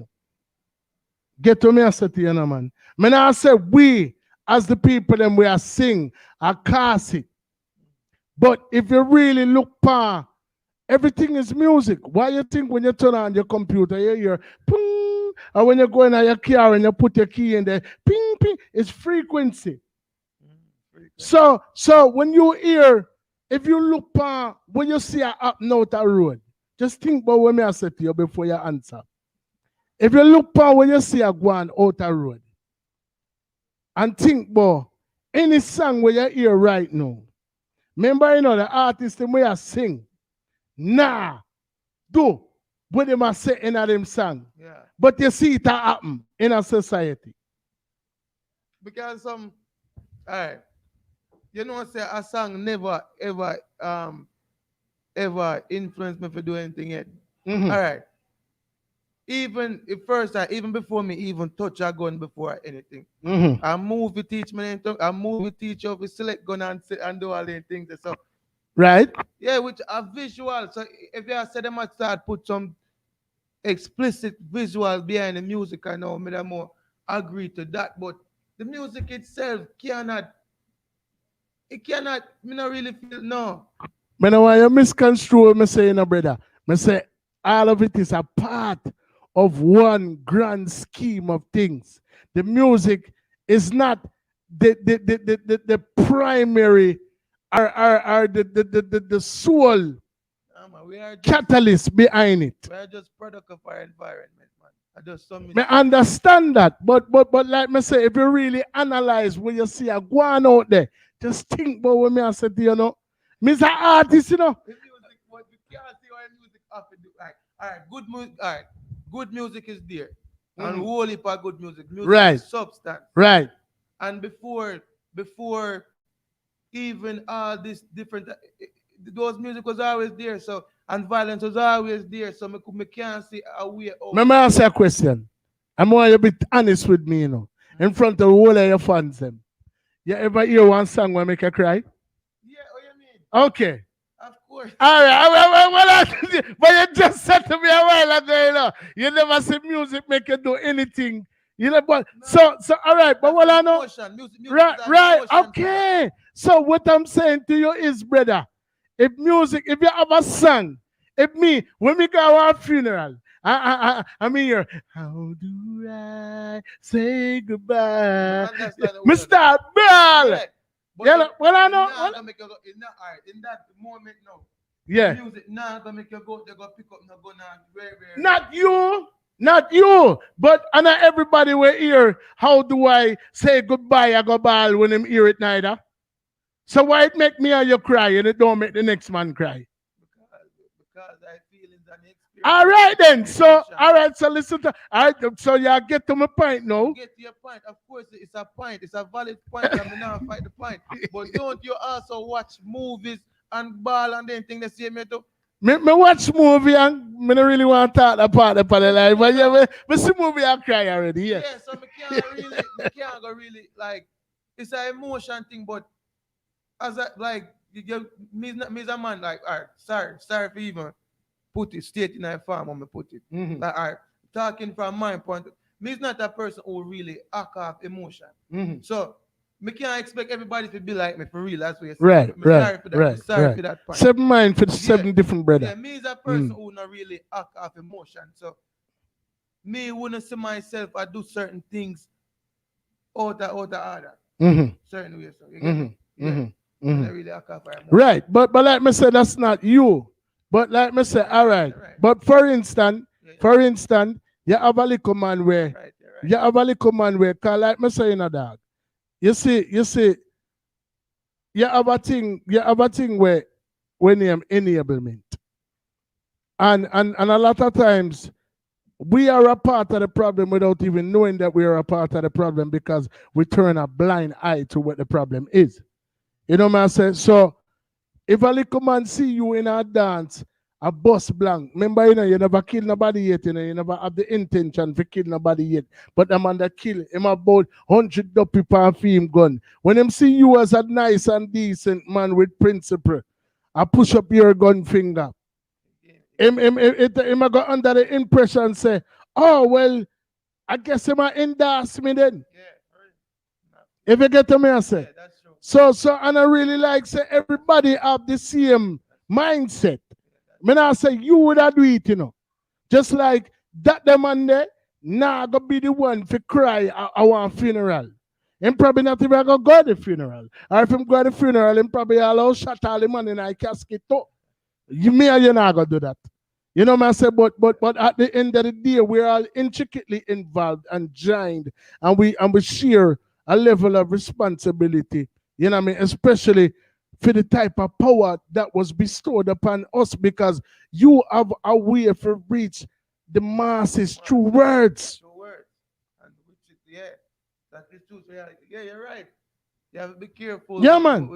Get to me, I say to you, man. Man, I say we, as the people, them we are sing, are cast it. But if you really look upon, everything is music. Why you think when you turn on your computer, you hear ping, or when you go in your car and you put your key in there, ping, ping, it's frequency. So when you hear, if you look when you see a up note a road, just think about what I said to you before you answer. If you look when you see a going out a road, and think about any song where you hear right now. Remember, the artist them where sing, do what they must say in them song. Yeah. But you see it happen in a society. Because all right. Say a song never ever influenced me for doing anything yet. Mm-hmm. All right. Even before me even touch a gun before anything. Mm-hmm. A movie teach me how to select gun and do all the things. So right? Yeah, which are visual. So if you say them start put some explicit visual behind the music, I know me more agree to that. But the music itself cannot, me not really feel, no. Me know why you misconstrue me saying, brother. Me say all of it is a part of one grand scheme of things. The music is not the primary or the sole catalyst behind it. We are just product of our environment, man. I understand that, but like me say, if you really analyze what you see go on out there, just think about what me I said to you, Me's an artist, The music, but you can't see what music have to do. All right, good music. All right, good music is there, and whole heap of good music. Music right. is substance. Right. And before even all this different, those music was always there. So and violence was always there. So me can't see a way out. Let me ask you a question. I'm want you to be honest with me, in front of the whole of your fans. Them. You ever hear one song where make you cry? Yeah, what you mean? Okay. Of course. All right. But you just said to me a while ago, you never see music make you do anything. But no. so all right, but what I know. Music right, okay. So what I'm saying to you is, brother, if you have a song, when we go to our funeral, I mean, you're, how do I say goodbye? Mr. Bell. Yeah, well, I know. In that moment, no. Yeah. Music now gonna make you go, they go pick up, no go now, very. Not you, but not everybody will hear. How do I say goodbye? I go ball when them hear it neither. So why it make me or you cry and it don't make the next man cry? Because I feelings and experience. All right then. So all right. So listen to. All right. So y'all get to my point now. Get to your point. Of course, it's a point. It's a valid point. I mean, now fight the point. But don't you also watch movies and ball and then think the same too? Me watch movie and me don't really want to talk about the life. But yeah, me see movie I cry already. Yeah. Yeah. So me can't go really like. It's an emotion thing, but as a like me as a man like, all right, sorry for even put it state in a form when me put it. Mm-hmm. Like, all right, talking from my point, me is not a person who really act off emotion. Mm-hmm. So me can't expect everybody to be like me for real. That's what you say. Right. Sorry for that point. 7 mind for the 7 different brothers. Yeah, me is a person who not really act off emotion. So me wouldn't see myself I do certain things out of order. Mm-hmm. Certain ways. So you mm-hmm. get yeah. Mm-hmm. Really act off emotion. Right, but like me say, that's not you. But like me say, all right. But for instance, you have a little man where you have a little man where, cause like me say, dog. You see, you have a thing where name enablement. And a lot of times we are a part of the problem without even knowing that we are a part of the problem because we turn a blind eye to what the problem is. You know what I say? So if a little man see you in a dance, a bus blank, remember, you never kill nobody yet, you never have the intention to kill nobody yet. But the man that kill him about 100 people and him gun. When him see you as a nice and decent man with principle, I push up your gun finger. Him go under the impression say, oh, well, I guess him endorse me then. Yeah. If you get to me, I say. Yeah, that's true. So, and I really like say everybody have the same mindset. When I say you would have do it, Just like that the man there, nah go be the one to cry at our funeral. Him probably not even go to the funeral. Or if him go to the funeral, him probably allow shot all the money in a casket too. You not gonna do that. You know what I say? But at the end of the day, we're all intricately involved and joined, and we share a level of responsibility. You know what I mean? Especially for the type of power that was bestowed upon us, because you have a way to reach the masses through words. Through words. And that is true. Yeah, you're right. You have to be careful. Yeah, man.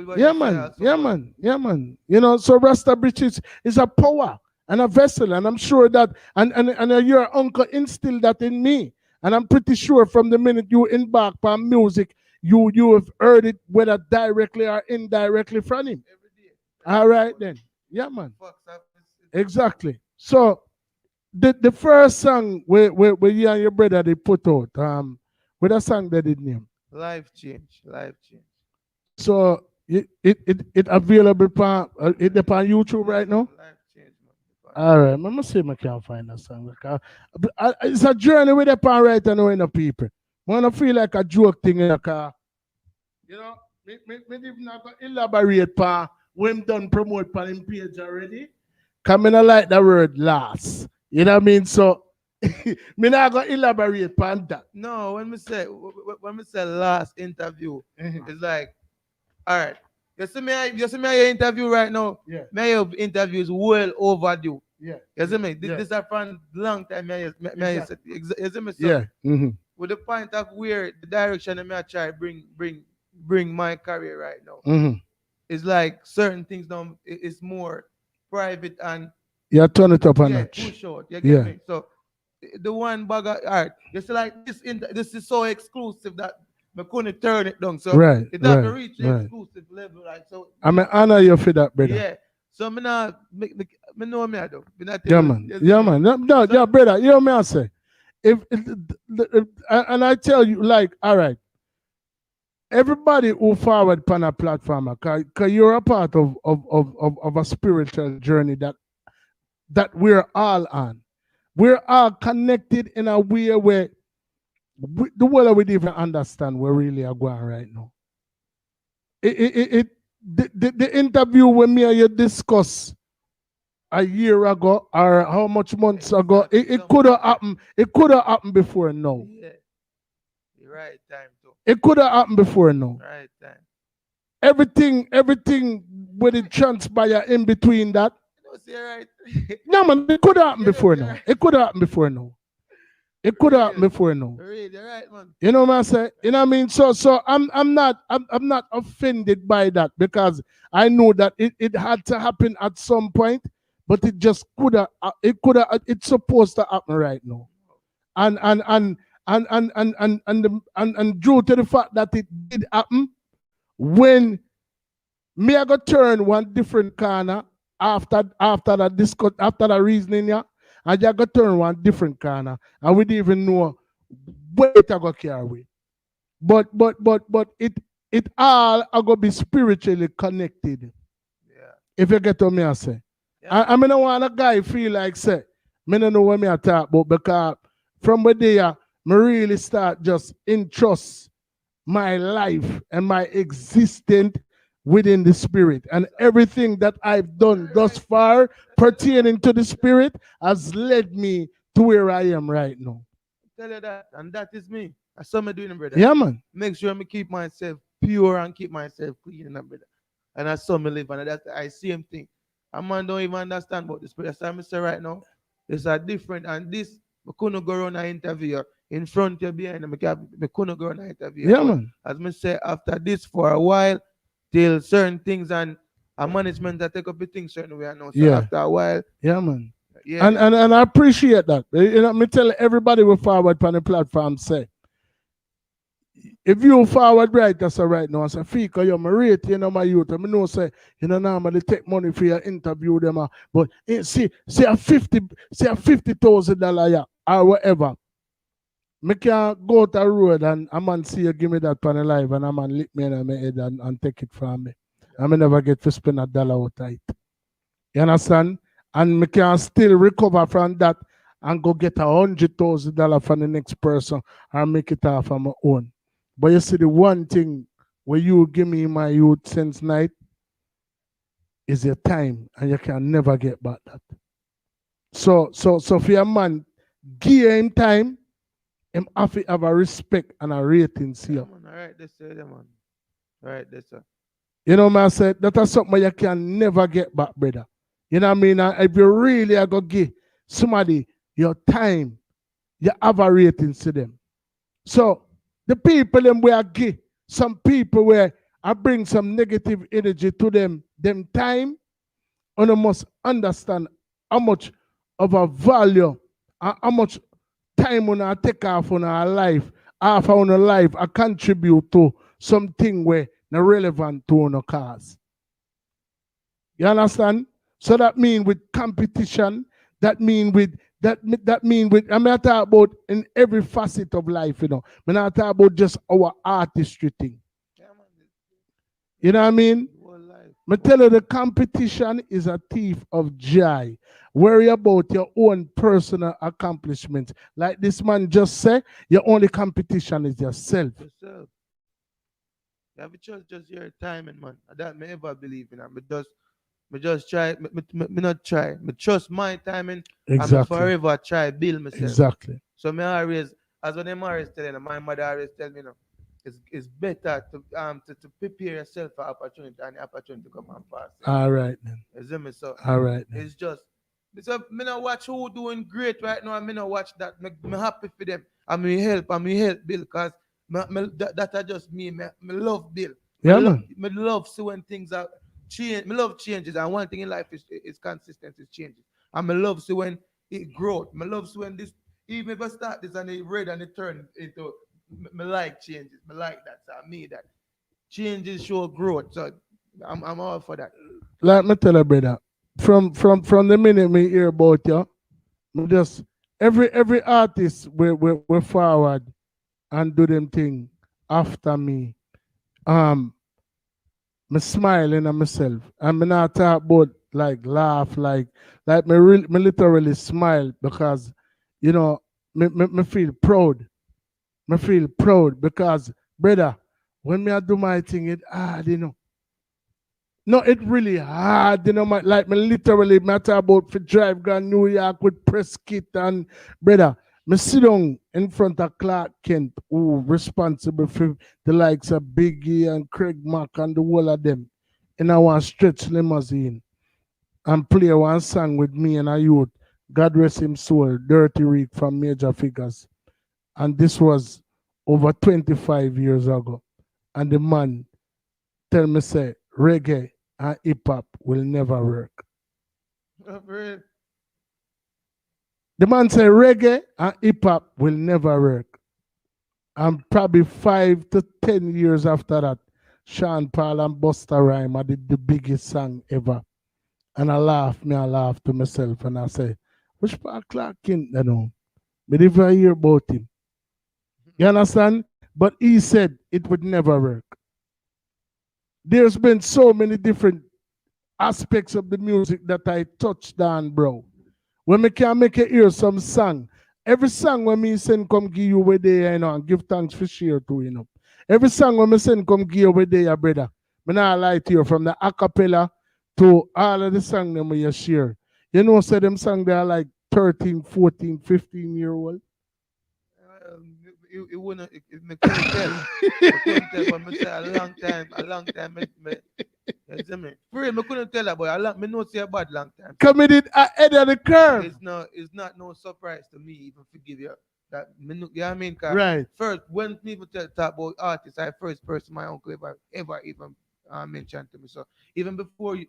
So Rasta Bridges is a power and a vessel, and I'm sure that, and your uncle instilled that in me, and I'm pretty sure from the minute you embark on music, you have heard it, whether directly or indirectly from him. Every day. All right then. Yeah, man. Exactly. So the first song where you and your brother they put out, with a song that did name? Life change. So it available on YouTube right now? Life change, man. All right, I'm gonna see if I can find that song. It's a journey with the pan right now in the people. I wanna feel like a joke thing in the car. Me even not gonna elaborate on when done promote on him page already. Cause me not like the word last. You know what I mean? So me not gonna elaborate on that. No, when me say last interview, it's like, all right. You see me your interview right now. Yeah. My interview is well overdue. Yeah. You see me? This is from long time. You see me? So, yeah. Mm-hmm. With the point of where the direction I try bring my career right now. Mm-hmm. it's like certain things don't. It's more private and Yeah, turn it up a yeah, notch. too short. You get Yeah. me? So the one bag of art, you see like this. This is so exclusive that I couldn't turn it down. So Right, it have to right, reach the right. exclusive level. Like so. I'm honor you for that, brother. Yeah. So me not me know me I do. Me not tell Yeah, you, man. you see Yeah, me? man. No, So- yeah, brother. You know what I say? And I tell you, like, all right, everybody who forward pan a platform, cause you're a part of a spiritual journey that we're all on. We're all connected in a way where the world would even understand where really are going right now. The interview with me and you discuss a year ago or how much months ago, it could have happened. It could have happened before now. Yeah. The right time too. It could have happened before now. Right time. Everything with it transpire in between that. You know, see right. No man, it could have happened before now. It could have happened before now. It could have happened before now. Really, you're right, man. You know what I say? You know what I mean? So I'm not offended by that because I know that it had to happen at some point, but it just it's supposed to happen right now. And due to the fact that it did happen, when me I go turn one different corner after that reasoning, yeah, and you go turn one different corner, and we didn't even know where it go carry away. But it all are gonna be spiritually connected. Yeah. If you get what me I say. Yeah. I mean, I want a guy feel like say, me don't know what me I talk about because from where they are, me really start just entrust my life and my existence within the spirit. And everything that I've done thus far pertaining to the spirit has led me to where I am right now. Tell you that, and that is me. That's what I'm doing, brother. Yeah, man. Make sure I keep myself pure and keep myself clean, brother. And that's how me live, and that's I same thing. A man don't even understand about the spirit. That's what I say right now. It's a different, and this I couldn't go around an interview in front of behind. I couldn't go around an interview. Yeah, But man. as me say, after this for a while, till certain things and a management that take up the things certain way. I know. So Yeah. after a while, Yeah, man. yeah, And I appreciate that. You know, me tell everybody we forward on the platform say, if you forward right, that's all right now. I say, Fika, you're my rate, you know, my youth. I know say, you know, normally take money for your interview them, but see a $50,000 yeah, or whatever. Me can go to the road and a man see you give me that pan live and a man lick me in my head and take it from me. I may never get to spend $1 out of it. You understand? And me can still recover from that and go get $100,000 from the next person and make it off on my own. But you see, the one thing where you give me my youth since night is your time, and you can never get back that. So for your man, give him time, him have to have a respect and a rating. See yeah, you. man. All right, that's it, man. All right, that's it. You know what I said? That is something you can never get back, brother. You know what I mean? And if you really are going to give somebody your time, you have a rating to them. So the people them where I give some people where I bring some negative energy to them time, and you must understand how much of a value and how much time when I take off on our life, half on our life, I contribute to something where not relevant to our cause. You understand? So that mean with competition, that mean with I mean I talk about in every facet of life, you know. I not talk about just our artistry thing. You know what I mean? I tell you the competition is a thief of joy. Worry about your own personal accomplishments. Like this man just said, your only competition is yourself. Yourself. You have to just your timing, man. That me ever believe in. Me just try. Me not try. Me trust my timing. Exactly. And me forever try build myself. Exactly. So me always, as when them always telling me, my mother always tell me, you know, it's better to prepare yourself for opportunity and the opportunity to come and pass. All right then. You see me? So all right then. It's just so me not watch who doing great right now and me not watch that. Me happy for them. And me help Bill because that are just me. Me love Bill. Yeah, man. Me love see when things are change. Me love changes, and one thing in life is consistency, changes. And me love see when it grows. Me love see when this, even if I start this and it red and it turn into, me like changes. Me like that. So I mean that changes show growth. So I'm all for that. Like me tell you, brother, from the minute me hear about you, me just every artist we forward and do them thing after me. Me smiling at myself. And me not talk about like laugh, like me literally smile because, you know, me feel proud. Me feel proud because, brother, when me I do my thing, it hard, you know. No, it really hard, you know. Like me literally matter about for drive Grand New York with press kit and brother. Me sit down in front of Clark Kent, who responsible for the likes of Biggie and Craig Mack and the whole of them, in our stretch limousine and play one song with me and a youth. God rest him soul, Dirty Rick from Major Figures. And this was over 25 years ago. And the man tell me say reggae and hip hop will never work. The man say reggae and hip hop will never work. And probably 5 to 10 years after that, Sean Paul and Busta Rhymes I did the biggest song ever. And I laugh to myself and I say, which part Clark Kent, you know? But if I hear about him. You understand? But he said it would never work. There's been so many different aspects of the music that I touched on, bro. When me can make you hear some song, every song when me send come give you where they, you know, and give thanks for share too, you know. Every song when me send come give you where they, brother. Me not lie to you, from the acapella to all of the song them you share. You know, say them song they are like 13, 14, 15-year old. It wouldn't. Me couldn't tell. I couldn't tell, but me say a long time. You see me? For real, me couldn't tell that, but me know say a bad long time. Committed ahead of the curve. It's not no surprise to me even forgive you that me know, you know what I mean? Right. First, when people talk about artists, I first person my uncle ever even mentioned to me. So even before you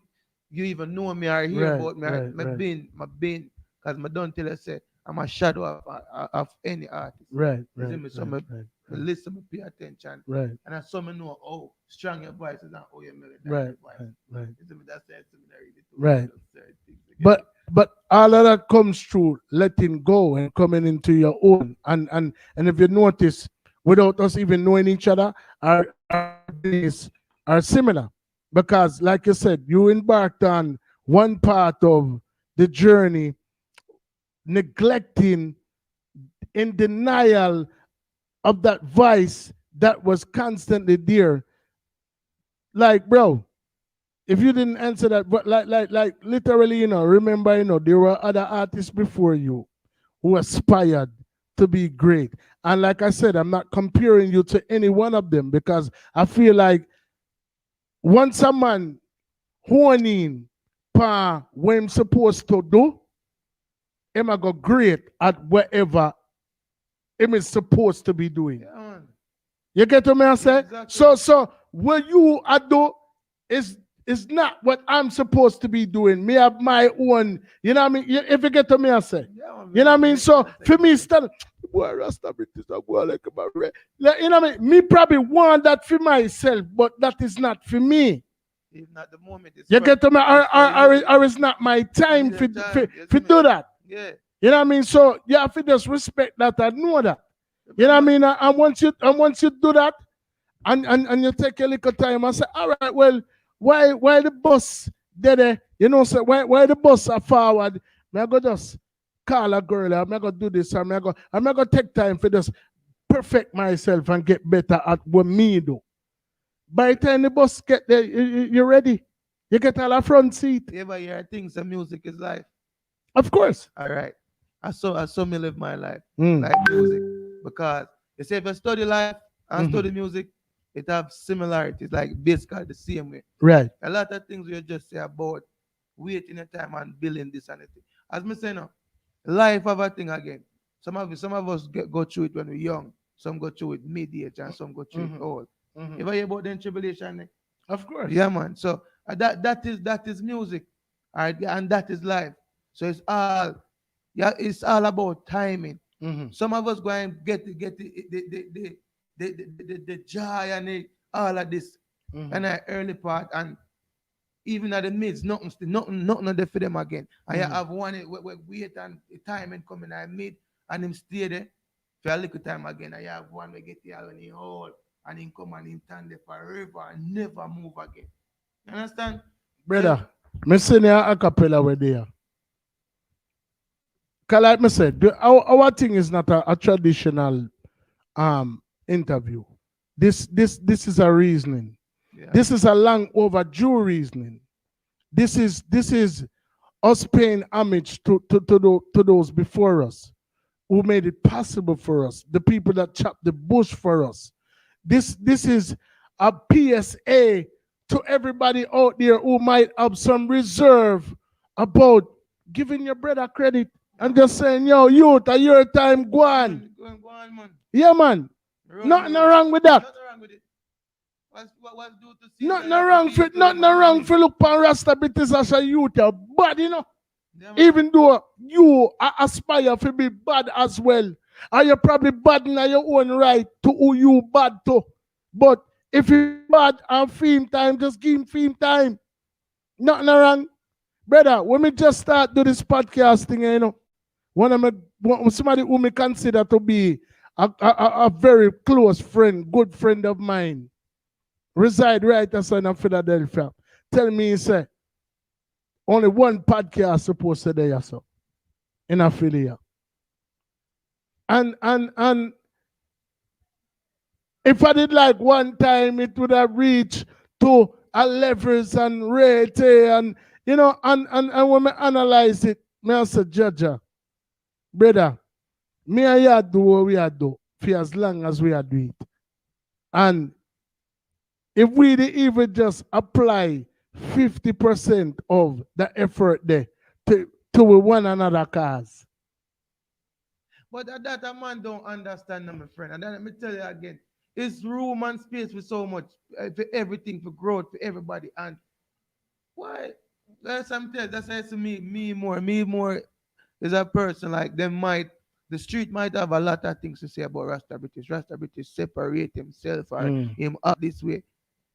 even know me or hear about me, I've been, because I don't tell you say I'm a shadow of any artist. Right. You see me? So I listen, I pay attention. Right. And I saw me know how strong your voice is and how you melody. Right. You see me? That's the seminary. Right. But all of that comes through letting go and coming into your own. And if you notice, without us even knowing each other, our days are similar. Because like you said, you embarked on one part of the journey, neglecting, in denial of that vice that was constantly there. Like, bro, if you didn't answer that, but like literally, you know, remember, you know, there were other artists before you who aspired to be great. And like I said, I'm not comparing you to any one of them because I feel like once a man honing pa what I'm supposed to do, am I go great at whatever him is supposed to be doing. Yeah, you get what I say? Exactly. So what you are do is not what I'm supposed to be doing. Me have my own, you know what I mean? If you get to me, I say. Yeah, you know what I mean? So for me, stand, boy, Rasta British, boy, like about you know what I mean? Me probably want that for myself, but that is not for me. If not the moment, you get to me, or it's not my time for do that. Yeah. You know what I mean? So you have to just respect that and know that. You know what I mean? And once you do that, and you take a little time and say, all right, well, why the bus there? You know, say why the bus are forward? I go just call a girl. I'm gonna do this. I'm gonna take time for this, perfect myself and get better at what me do. By the time the bus get there, you're ready. You get all a front seat. Yeah, but yeah, I think the music is life. Of course. All right. I saw me live my life like music, because you say if I study life and study music, it have similarities, like basically the same way. Right. A lot of things we just say about waiting a time and building this and that. As me say now, life of a thing again. Some of us go through it when we're young. Some go through it mid-age and some go through it old. You ever hear about the tribulation? Of course. Yeah, man. So That is music, all right, and that is life. So it's all about timing. Some of us go and get the joy and all of this and the early part, and even at the mids, nothing there for them again. I have one wait and the time and coming I mid and him stay there for a little time again. I have one we get the all in the hole and him come and him stand there forever and never move again. You understand? Brother, me sing a cappella with there. Cause like me said, our thing is not a traditional interview. This is a reasoning. Yeah. This is a long overdue reasoning. This is us paying homage to those before us who made it possible for us, the people that chopped the bush for us. This is a PSA to everybody out there who might have some reserve about giving your brother credit and just saying, yo, youth, at your time, go on. Go on, man. Yeah, man. Nothing wrong with that. Nothing wrong with it. What's due to see? Nothing wrong for look on Rasta British as a youth, but you know, yeah, even though you aspire to be bad as well, and you're probably bad in your own right to who you bad to. But if you bad and fame time, just give him fame time. Nothing wrong. Brother, when we just start do this podcast thing, you know, somebody who me consider to be a very close friend, good friend of mine, reside right outside of Philadelphia, tell me, he say, only one podcast supposed to there, so in affiliate. And if I did like one time, it would have reached to a levels and rate and you know, and when I analyze it, I say, Judge, brother, me and you do what we are do for as long as we are doing it. And if we even just apply 50% of the effort there to one another cause. But that a man don't understand, my friend. And then let me tell you again, it's room and space for so much, for everything, for growth, for everybody. And why? Sometimes that's why to me more is a person like the street might have a lot of things to say about Rasta British. Rasta British separate himself or him up this way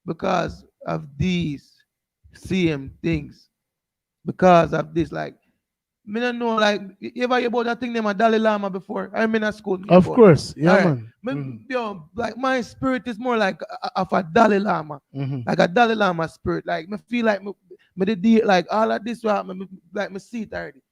because of these same things. Because of this, like, me don't know, like, you ever hear about that thing named Dalai Lama before? I'm in a school. Of course, yeah, man. Yo, like, my spirit is more like of a Dalai Lama. Like a Dalai Lama spirit. Like, me feel like like all of this, like, me see it already.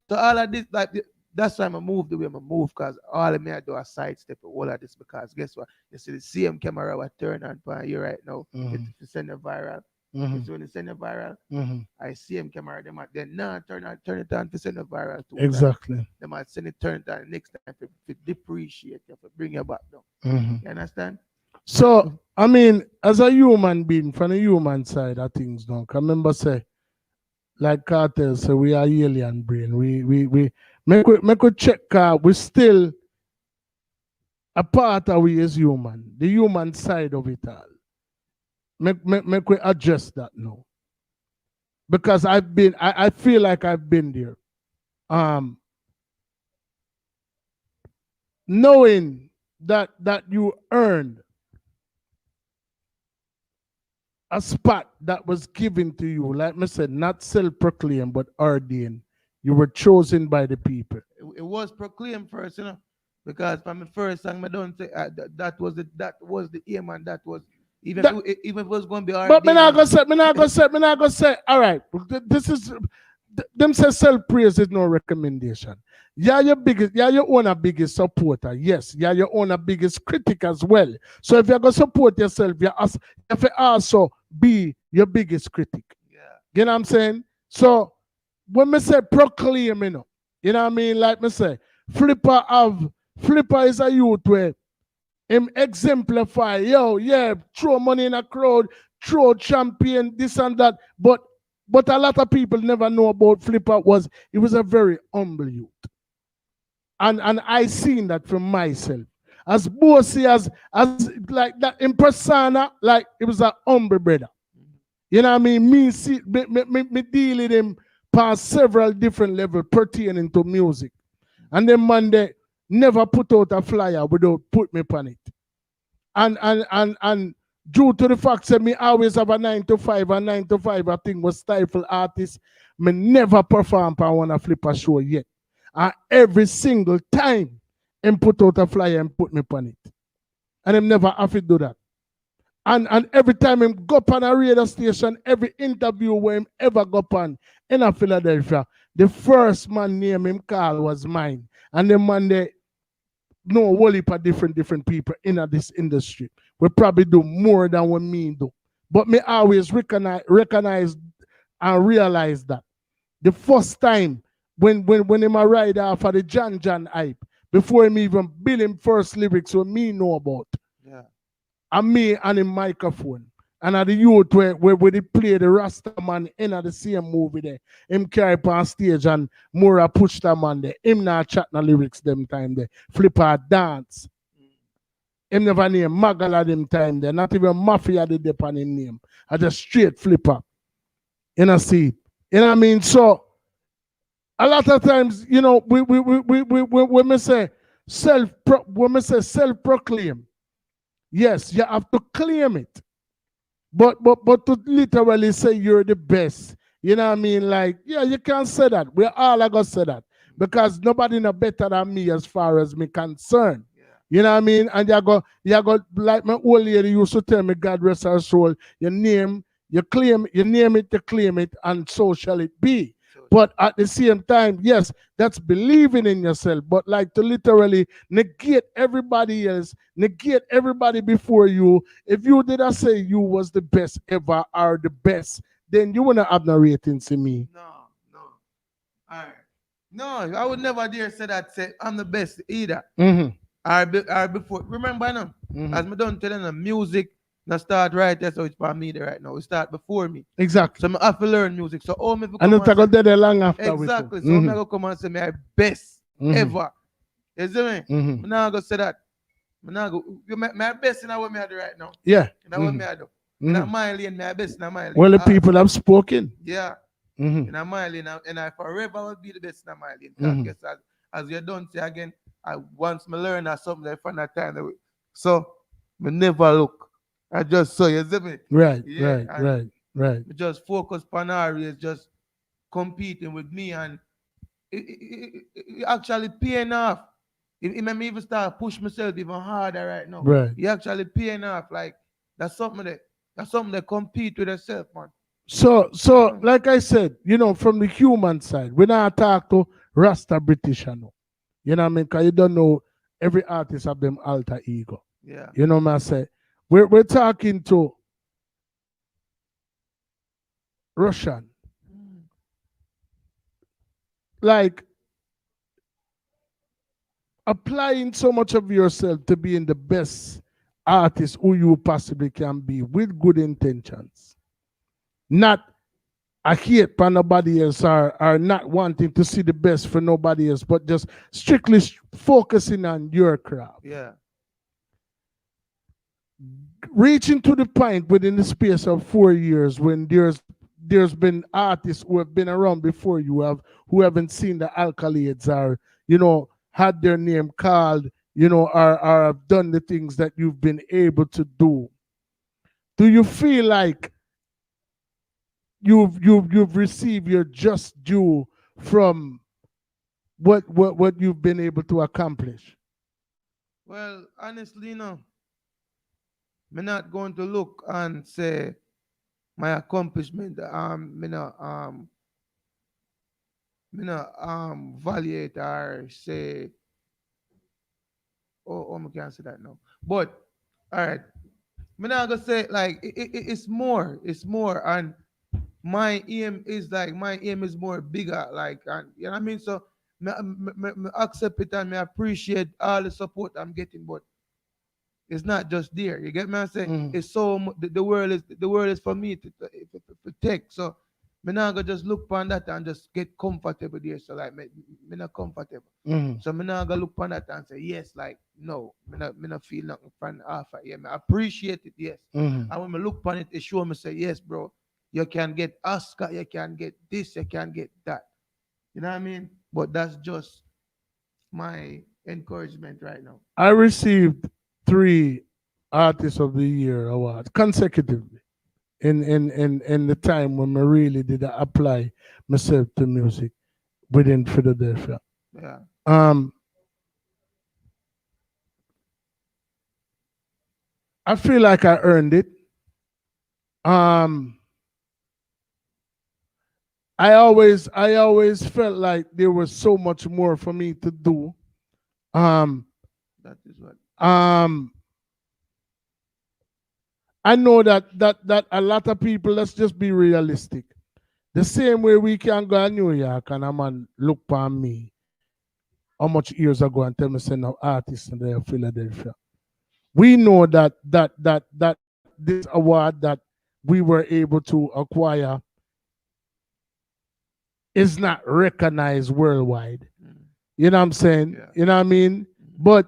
So all of this, like, that's why I move the way I move, because all of me I do a sidestep all of this, because guess what? You see the same camera will turn on for you right now. To send it viral. So when you send it viral, I see him camera, they might then turn it on to send it viral too. Exactly. Right? They might send it turn it on next time to depreciate you, to bring you back down. You understand? So I mean, as a human being, from the human side of things, don't remember say, like Cartel say, we are alien brain. We make we check we still a part of we as human, the human side of it all. Make we adjust that now. Because I feel like I've been there. Knowing that you earned a spot that was given to you, like I said, not self-proclaimed, but ordained. You were chosen by the people. It was proclaimed first, you know, because from the first song, I don't say that was the aim, and that was even if it was going to be ordained. But me not gonna say. All right, this is them say self-praise is no recommendation. Yeah, you own a biggest supporter. Yes, yeah, you own a biggest critic as well. So if you're gonna support yourself, you have to also be your biggest critic. Yeah. You know what I'm saying? So when me say proclaim, you know what I mean? Like me say, Flipper is a youth where him exemplify, throw money in a crowd, throw champion, this and that. But a lot of people never know about Flipper he was a very humble youth. And I seen that from myself. As bossy as like that in persona, like it was a humble brother. You know what I mean? Me see me deal with him past several different levels pertaining to music. And then Monday never put out a flyer without put me on it. And due to the fact that me always have a 9 to 5, and 9 to 5 I think was stifle artist, me never perform on one a flip a show yet. And every single time him put out a flyer and put me on it. And him never have to do that. And every time him go on a radio station, every interview where him ever go on in a Philadelphia, the first man name him call was mine. And then Monday, no whole heap of different people in this industry. We probably do more than what me do. But me always recognize and realize that the first time when him a ride off of the John hype, before him even build him first lyrics what me know about. Yeah. And me and him microphone. And at the youth where they play the Rasta man in the same movie there. Him carry up on stage and Mura push the man there. Him not chat no lyrics them time there. Flipper dance. Him never name Magala them time there. Not even Mafia did the pan him name. I just straight Flipper. You know see. You know what I mean? So a lot of times, you know, we when we say self-proclaim, yes, you have to claim it. But to literally say you're the best, you know what I mean? Like, yeah, you can't say that. We're all gonna say that. Because nobody no better than me as far as me concerned. Yeah. You know what I mean? And you go like my old lady used to tell me, God rest her soul, you name it, you claim it, and so shall it be. But at the same time, yes, that's believing in yourself. But like to literally negate everybody else, negate everybody before you. If you did not say you was the best ever or the best, then you wouldn't have no ratings in me. No. All right. No, I would never dare say that. Say I'm the best either. Or before. Remember now, as me done telling the music. Now start right there, so it's for me there right now. We start before me. Exactly. So I have to learn music. So me and not go there long after. Exactly. So I'm gonna come and say my best ever. You see me? I'm not gonna say that. I'm not go my best in what me do right now. Yeah. In what me do. Not my lane, my best in my lane. Well, the people have spoken. Yeah. In my lane, and I forever will be the best in my lane. Guess as you don't say again, I once me learn or something like from that time. So me never look. I just saw you, see me? Right. Just focus on areas, just competing with me, and it actually paying off. It made me even start push myself even harder right now. Right. It actually paying off. Like that's something that compete with yourself, man. So like I said, you know, from the human side, when I talk to Rasta British, you know what I mean? Because you don't know every artist have them alter ego. Yeah. You know what I say? We're talking to Russian. Like applying so much of yourself to being the best artist who you possibly can be with good intentions. Not a hate for nobody else or not wanting to see the best for nobody else, but just strictly focusing on your craft. Yeah. Reaching to the point within the space of 4 years when there's been artists who have been around before you who haven't seen the accolades or, you know, had their name called, you know, or have done the things that you've been able to do. Do you feel like you've received your just due from what you've been able to accomplish? Well, honestly, no. I'm not going to look and say my accomplishment. Me no value it or say, oh, I can't say that now. But all right, me not gonna say like it's more, and my aim is more bigger, like, and you know what I mean. So me accept it and me appreciate all the support I'm getting, but it's not just there. You get me? I'm saying it's so the world is for me to take. So me not gonna just look upon that and just get comfortable there. So like me not comfortable. So me not gonna look upon that and say yes, like no, me not feel nothing from offer. Yeah, me appreciate it, yes. And when me look upon it, it show me say yes, bro. You can get Oscar, you can get this, you can get that. You know what I mean? But that's just my encouragement right now. I received 3 Artist of the Year awards consecutively in the time when I really did apply myself to music within Philadelphia. Yeah. Um, I feel like I earned it. Um, I always felt like there was so much more for me to do. Um, That is what. um, I know that a lot of people. Let's just be realistic. The same way we can go to New York and a man look upon me how much years ago and tell me say no artist in there Philadelphia. We know that this award that we were able to acquire is not recognized worldwide. You know what I'm saying? Yeah. You know what I mean? But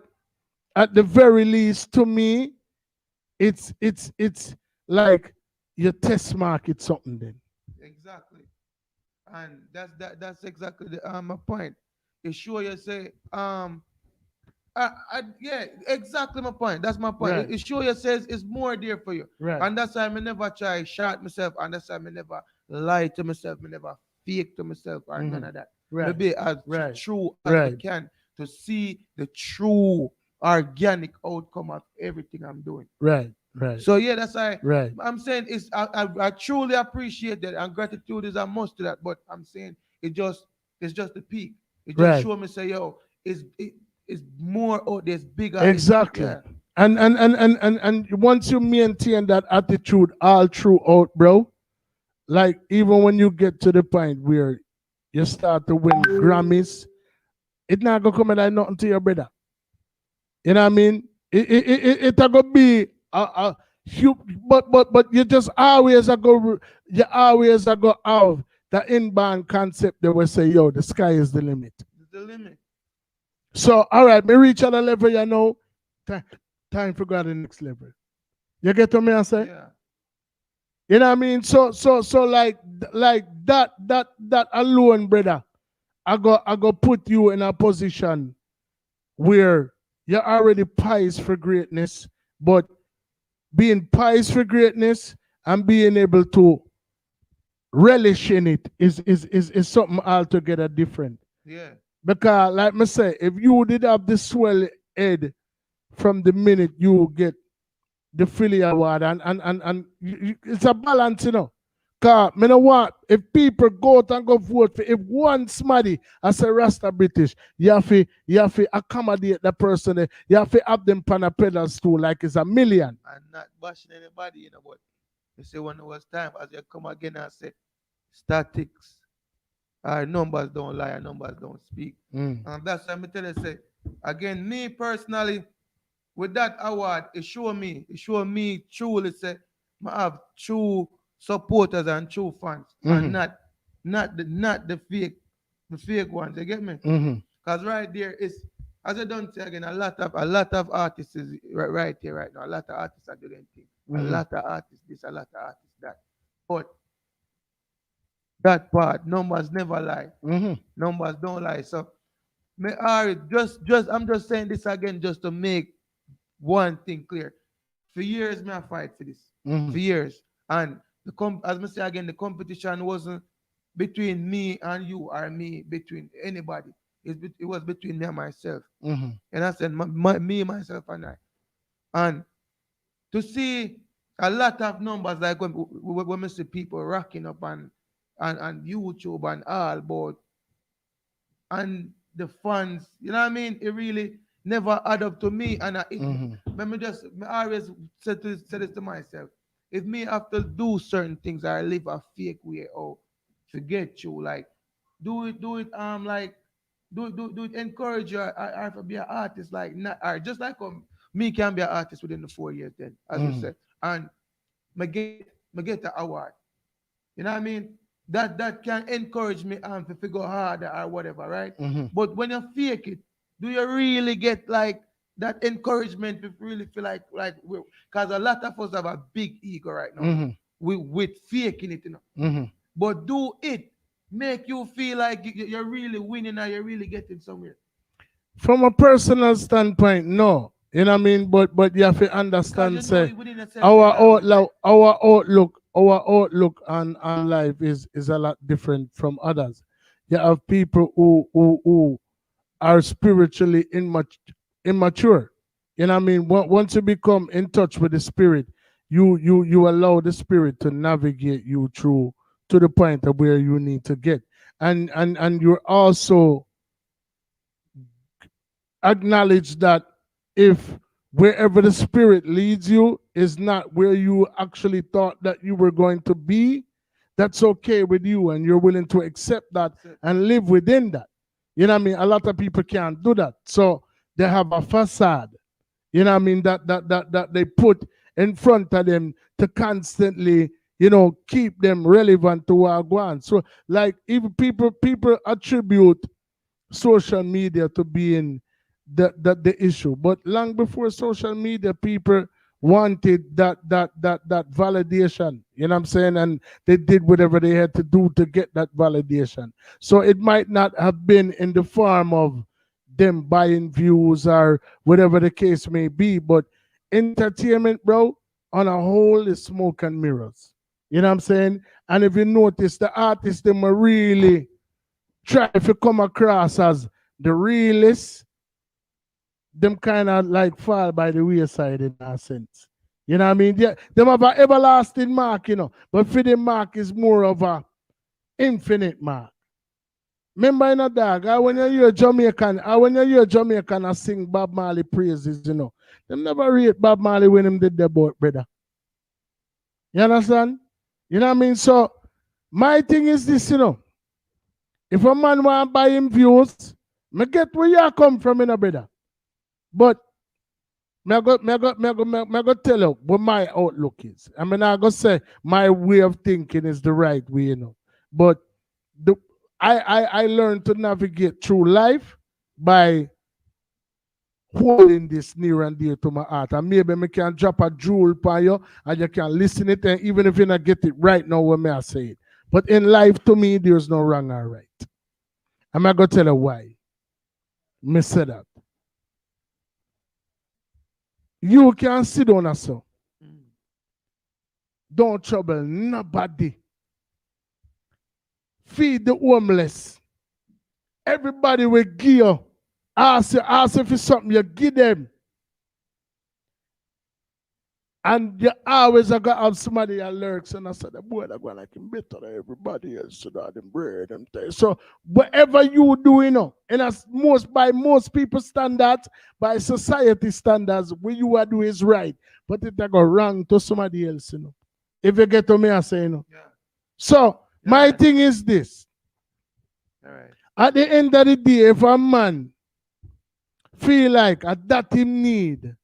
at the very least, to me, it's like your test market something then. Exactly. And that's exactly my point. It's sure you say yeah, exactly my point. That's my point. Right. It sure you says it's more there for you. Right. And that's why I never try shot myself, and that's why I never lie to myself, I never fake to myself or none of that. Right. Maybe as Right. true as I Right. can to see the true organic outcome of everything I'm doing. Right. Right. So yeah, that's why Right. I'm saying I truly appreciate that, and gratitude is a must to that. But I'm saying it's just the peak. It just Right. show me say yo, it's more out there's bigger. Exactly. Yeah. And once you maintain that attitude all throughout, bro, like even when you get to the point where you start to win Grammys, it not gonna come like nothing to your brother. You know what I mean? It gonna be a huge, but you just always a go you always a go have the inbound concept that will say, yo, the sky is the limit. It's the limit. So all right, me reach at a level, you know, time for go to the next level. You get what I say? Yeah. You know what I mean? So like that alone, brother, I go put you in a position where you're already poised for greatness, but being poised for greatness and being able to relish in it is something altogether different. Yeah. Because like I say, if you did have this swell head from the minute you get the Philly award and it's a balance, you know. Cause me know what, if people go out and go vote for if one smarty as a Rasta British, you have to accommodate the person there. You have to have them pan a pedestal like it's a million. And not bashing anybody, you know, but you say when it was time, as you come again and say statics. Our numbers don't lie, our numbers don't speak. And that's why I tell you, say, again, me personally, with that award, it show me truly say I have true supporters and true fans, and not the fake ones. You get me? Because right there is, as I don't say again, a lot of artists is right here right now. A lot of artists are doing things. A lot of artists this, a lot of artists that. But that part, numbers never lie. Numbers don't lie. So, I'm just saying this again just to make one thing clear. For years, me I fight for this. For years, and as I say again, the competition wasn't between me and you or me between anybody. It was between me and myself. And I said me, myself, and I. And to see a lot of numbers like when we see people rocking up and YouTube and all, but and the funds, you know what I mean? It really never add up to me. And I always say this to myself. If me have to do certain things or live a fake way or forget you, like do it like do it encourage you or to be an artist like not or just like me can be an artist within the 4 years then, as you said. And me get the award. You know what I mean? That can encourage me to figure harder or whatever, right? But when you fake it, do you really get like that encouragement to really feel like because a lot of us have a big ego right now. with faking it, you know. Mm-hmm. But do it make you feel like you're really winning or you're really getting somewhere? From a personal standpoint, no. You know what I mean? But you have to Because understand, you know say, within yourself, you our know, outlook on life is a lot different from others. You have people who are spiritually immature. You know what I mean? Once you become in touch with the spirit, you allow the spirit to navigate you through to the point of where you need to get. And you're also acknowledge that if wherever the spirit leads you is not where you actually thought that you were going to be, that's okay with you and you're willing to accept that and live within that. You know what I mean? A lot of people can't do that. So they have a facade, you know what I mean, that they put in front of them to constantly, keep them relevant to what go on. So like even people attribute social media to being the issue. But long before social media, people wanted that validation. You know what I'm saying? And they did whatever they had to do to get that validation. So it might not have been in the form of them buying views or whatever the case may be, but entertainment, bro, on a whole is smoke and mirrors. You know what I'm saying? And if you notice, the artists, them are really try to come across as the realest, them kind of like fall by the wayside in that sense. You know what I mean? Yeah, them have an everlasting mark, but for the mark is more of a infinite mark. Remember, dog, when you hear Jamaican I sing Bob Marley praises, them never rate Bob Marley when him did the boat, brother. You understand? You know what I mean? So my thing is this, if a man want to buy him views, me get where you come from, brother. But me go tell you what my outlook is. I mean, I go say my way of thinking is the right way, But I learned to navigate through life by holding this near and dear to my heart. And maybe I can drop a jewel upon you and you can listen it, and even if you not get it right now when I say it. But in life, to me, there's no wrong or right. I'm not going to tell you why. Me say that. You can sit down also. Don't trouble nobody. Feed the homeless. Everybody will give you. Ask if it's something, you give them. And you always are going to have somebody that lurks, and I said, the boy that going like him better than everybody else, so that them bread and things. So whatever you do, and as by most people's standards, by society standards, what you are doing is right. But it go wrong to somebody else, If you get to me, I say, Yeah. So my thing is this. All right. At the end of the day, if a man feel like that him need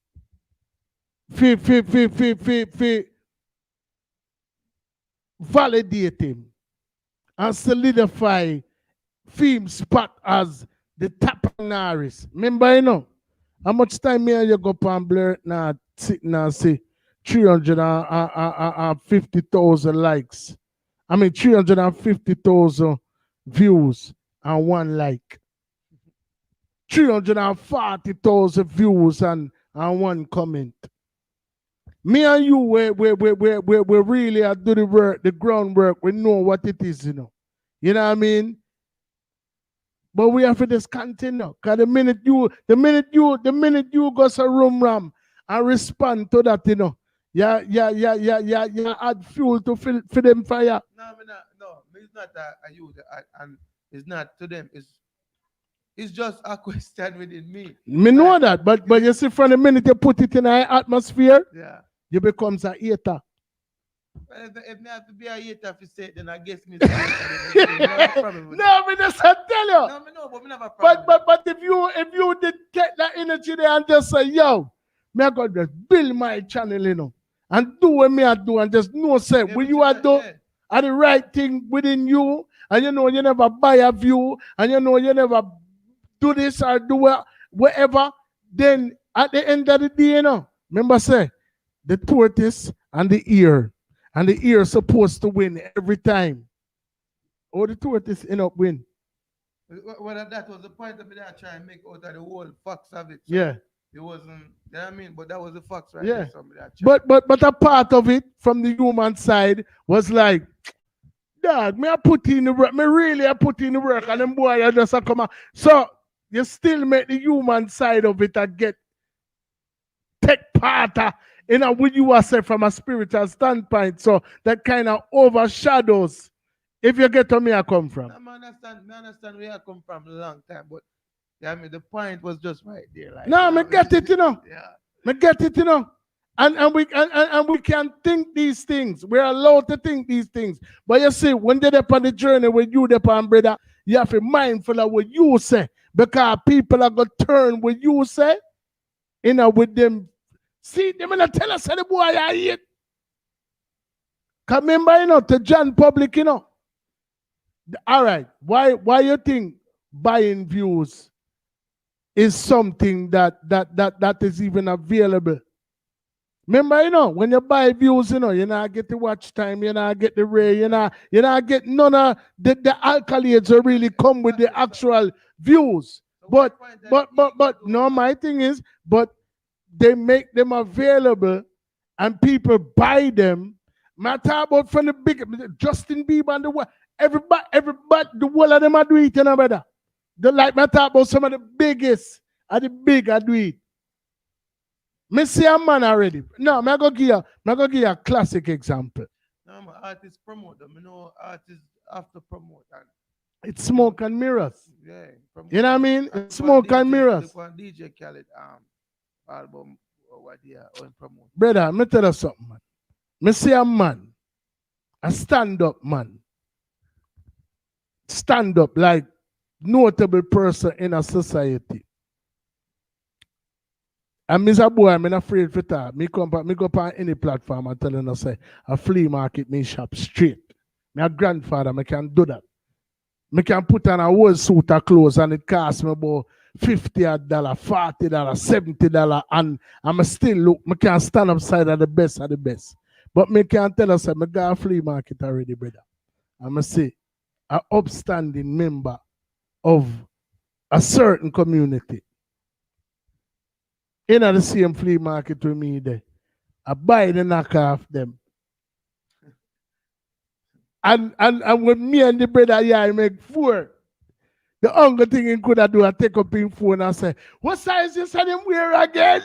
validate him and solidify film spot as the top naris. Remember, how much time me and you go up and blur now sitting and say 350,000 likes. I mean 350,000 views and one like. 340,000 views and one comment. Me and you, we really do the work, the groundwork. We know what it is, You know what I mean? But we have to just continue. Cause the minute you go to room ram and respond to that, yeah, add fuel to fill them fire. No, it's not a youth, and it's not to them. It's just a question within me. Me know that, but you see, from the minute you put it in an atmosphere, yeah, you becomes a hater. If me have to be a hater for say, then I guess me. No, me just tell you. No, me know, but me never have a problem. But if you did get that energy there and just say, yo, me I got to build my channel, and do what me I do, and just know say what you are do are the right thing within you, and you never buy a view, and you never do this or do whatever. Then at the end of the day, remember say the tortoise and the ear. And the ear supposed to win every time. Or the tortoise end up win. Well, that was the point of it. I try and make out of the whole facts of it. So Yeah. it wasn't, you know what I mean? But that was the facts right Yeah. there. Somebody that But a part of it from the human side was like, dog, me I put in the work. Me really I put in the work, and them boy I just a come out. So you still make the human side of it and get take part in a what you are say from a spiritual standpoint. So that kind of overshadows. If you get to me, I come from. I understand where I come from a long time, but yeah, I mean the point was just right there. Like, No, me get it, you know. Yeah. Me get it, you know. And we can think these things. We're allowed to think these things. But you see, when they're on the journey with you, brother, you have to be mindful of what you say. Because people are going to turn what you say, you know, with them. See, they're going to tell us, the boy I hate. Because remember, you know, to John Public, you know. All right, why you think buying views is something that is even available? Remember, you know, when you buy views, you know, you not get the watch time, you not get the ray, you not get none of the accolades that really come with the actual views. But no, my thing is, but they make them available and people buy them. Matter about from the big Justin Bieber and the world. Everybody, the whole of them are doing it, you know, brother. They like me talk about some of the biggest and the big are doing it. Me see a man already. No, I go give you a classic example. No, my artists promote them. You know, artists have to promote. And it's smoke and mirrors. Yeah. You know what I mean? It's smoke and mirrors. Look on DJ Khaled album or what they are promote. Brother, let me tell you something, man. Me see a man, a stand-up man. Stand up like notable person in a society. And me a boy, I'm not afraid for that. Me go on any platform and tell them, say, a flea market, me shop straight. My grandfather, me can do that. Me can put on a whole suit of clothes and it costs me about $50, $40, $70, and I'm still look, me can stand upside of the best of the best. But me can tell us, me got a flea market already, brother. I'm say, an upstanding member of a certain community. In the same flea market with me there. I buy the knockoff them. And with me and the brother, yeah, I make four. The only thing he could do, I take up his phone and say, what size you said him wear again?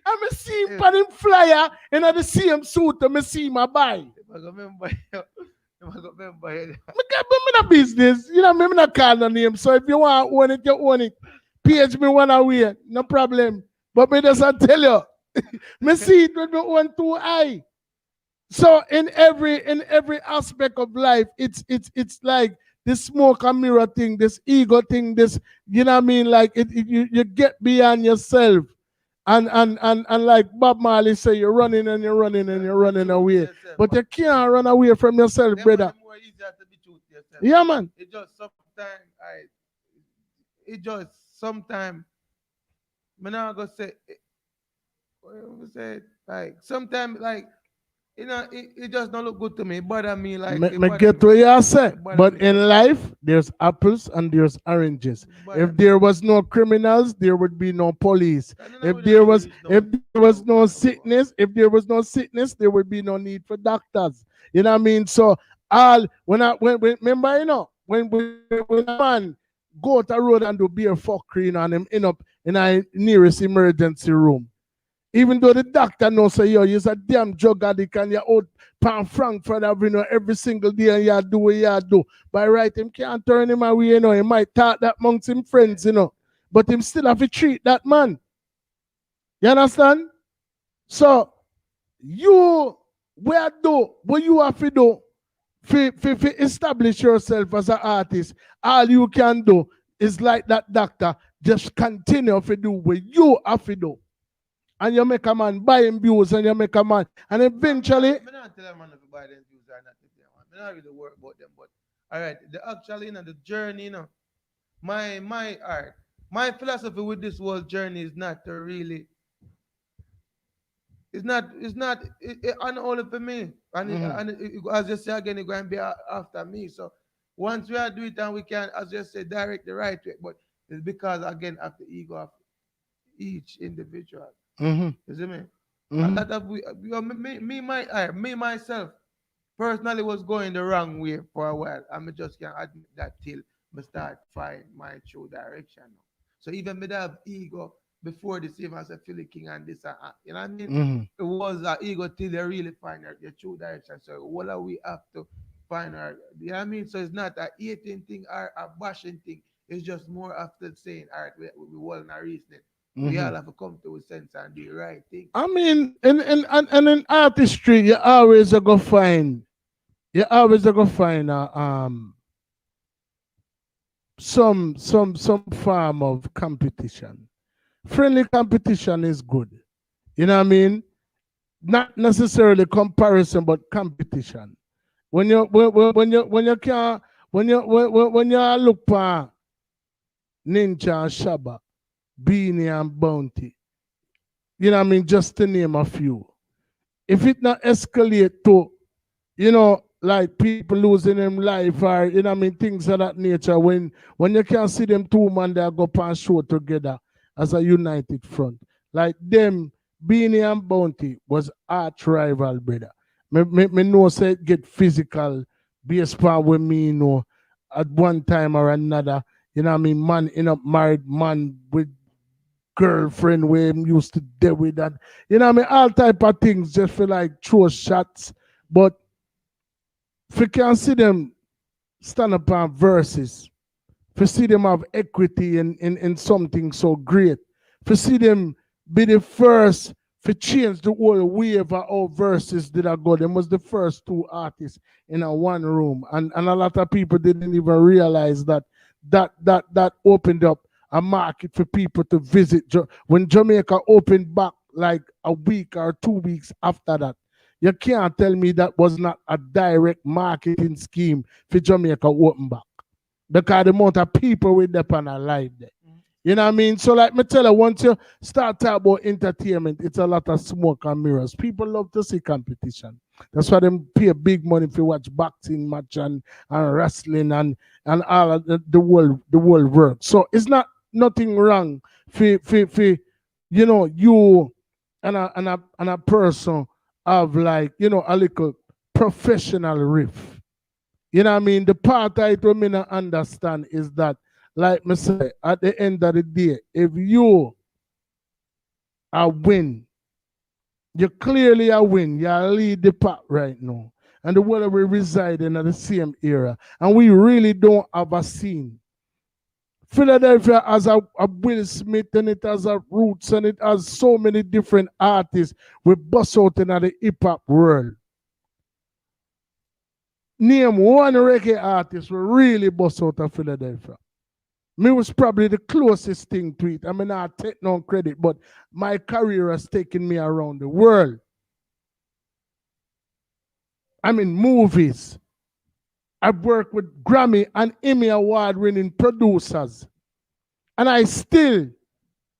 I'm a see him on him flyer and the same suit I see him buy. I remember Me not business. You know, me not call no name. So if you want to own it, you own it. Page me one away. No problem. But me just tell you. Me see it with me own two eye. So in every aspect of life, it's like this smoke and mirror thing, this ego thing, this, you know what I mean? Like you get beyond yourself. And like Bob Marley say, you're running and you're running and you're running away. But you can't run away from yourself, brother. Yeah, man. It just sometimes, I'm not gonna say, like sometimes, like, you know, it just don't look good to me. But I mean, like, me get what you say. But in life, there's apples and there's oranges. If there was no criminals, there would be no police. If there was no sickness, there would be no need for doctors. You know what I mean? So when remember, you know, when a man go to the road and do beer fuckery, you know, and him end up in a nearest emergency room. Even though the doctor knows, say, yo, you're a damn drug addict and you're out pan Frankfurt Avenue every single day and you do what you do. By right, him can't turn him away, you know. He might talk that amongst him friends, you know. But him still have to treat that man. You understand? So, you, what you have to do to establish yourself as an artist, all you can do is like that doctor, just continue to do what you have to do. And you make a man buy him views and you make a man. And eventually. I'm not telling a man to buy them views or not. I'm not really worried about them. But, all right, actually, you know, the journey, you know, my art, my philosophy with this whole journey is not to really, and only for me. And, as you say again, it's going to be after me. So once we are do it and we can, as you say, direct the right way. But it's because again of the ego of each individual. You see me? A lot of me myself personally was going the wrong way for a while. I just can't admit that till me start find my true direction now. So even me that have ego before the same as a Philly King and this you know what I mean? It was an ego till they really find your true direction. So what are we have to find our you know what I mean? So it's not a hating thing or a bashing thing. It's just more after saying, all right, we want a reasoning. We all have to come to a sense and do the right thing. I mean, in artistry, you always are gonna find some form of competition. Friendly competition is good. You know what I mean? Not necessarily comparison, but competition. When you can when you look for Ninja and Shaba, Beanie and Bounty, you know what I mean, just to name a few. If it not escalate to, like people losing them life or you know what I mean, things of that nature, when you can see them two man they go pan show together as a united front. Like them, Beanie and Bounty was arch rival, brother. Me know say it get physical based upon with me, at one time or another. You know what I mean? Man in a married man with girlfriend where him used to deal with that. You know what I mean? All type of things just feel like throw shots. But if you can see them stand up on verses, if you see them have equity in something so great, if you see them be the first to change the whole wave of how verses did I go. Them was the first two artists in a one room. And a lot of people didn't even realize that opened up a market for people to visit. When Jamaica opened back like a week or 2 weeks after that, you can't tell me that was not a direct marketing scheme for Jamaica open back. Because the amount of people with them on alive there. You know what I mean? So like me tell you, once you start talking about entertainment, it's a lot of smoke and mirrors. People love to see competition. That's why they pay big money for watch boxing match and wrestling and all of the world work. So it's not nothing wrong for you and a person of like, a little professional riff. You know what I mean? The part I don't mean to understand is that, like me say, at the end of the day, if you are win, you clearly are win. You are lead the pack right now. And the world we reside in the same era. And we really don't have a scene. Philadelphia has a Will Smith and it has a Roots and it has so many different artists we bust out in the hip hop world. Name one reggae artist who really bust out of Philadelphia. Me was probably the closest thing to it. I mean, I take no credit, but my career has taken me around the world. I mean, movies. I've worked with Grammy and Emmy award-winning producers. And I still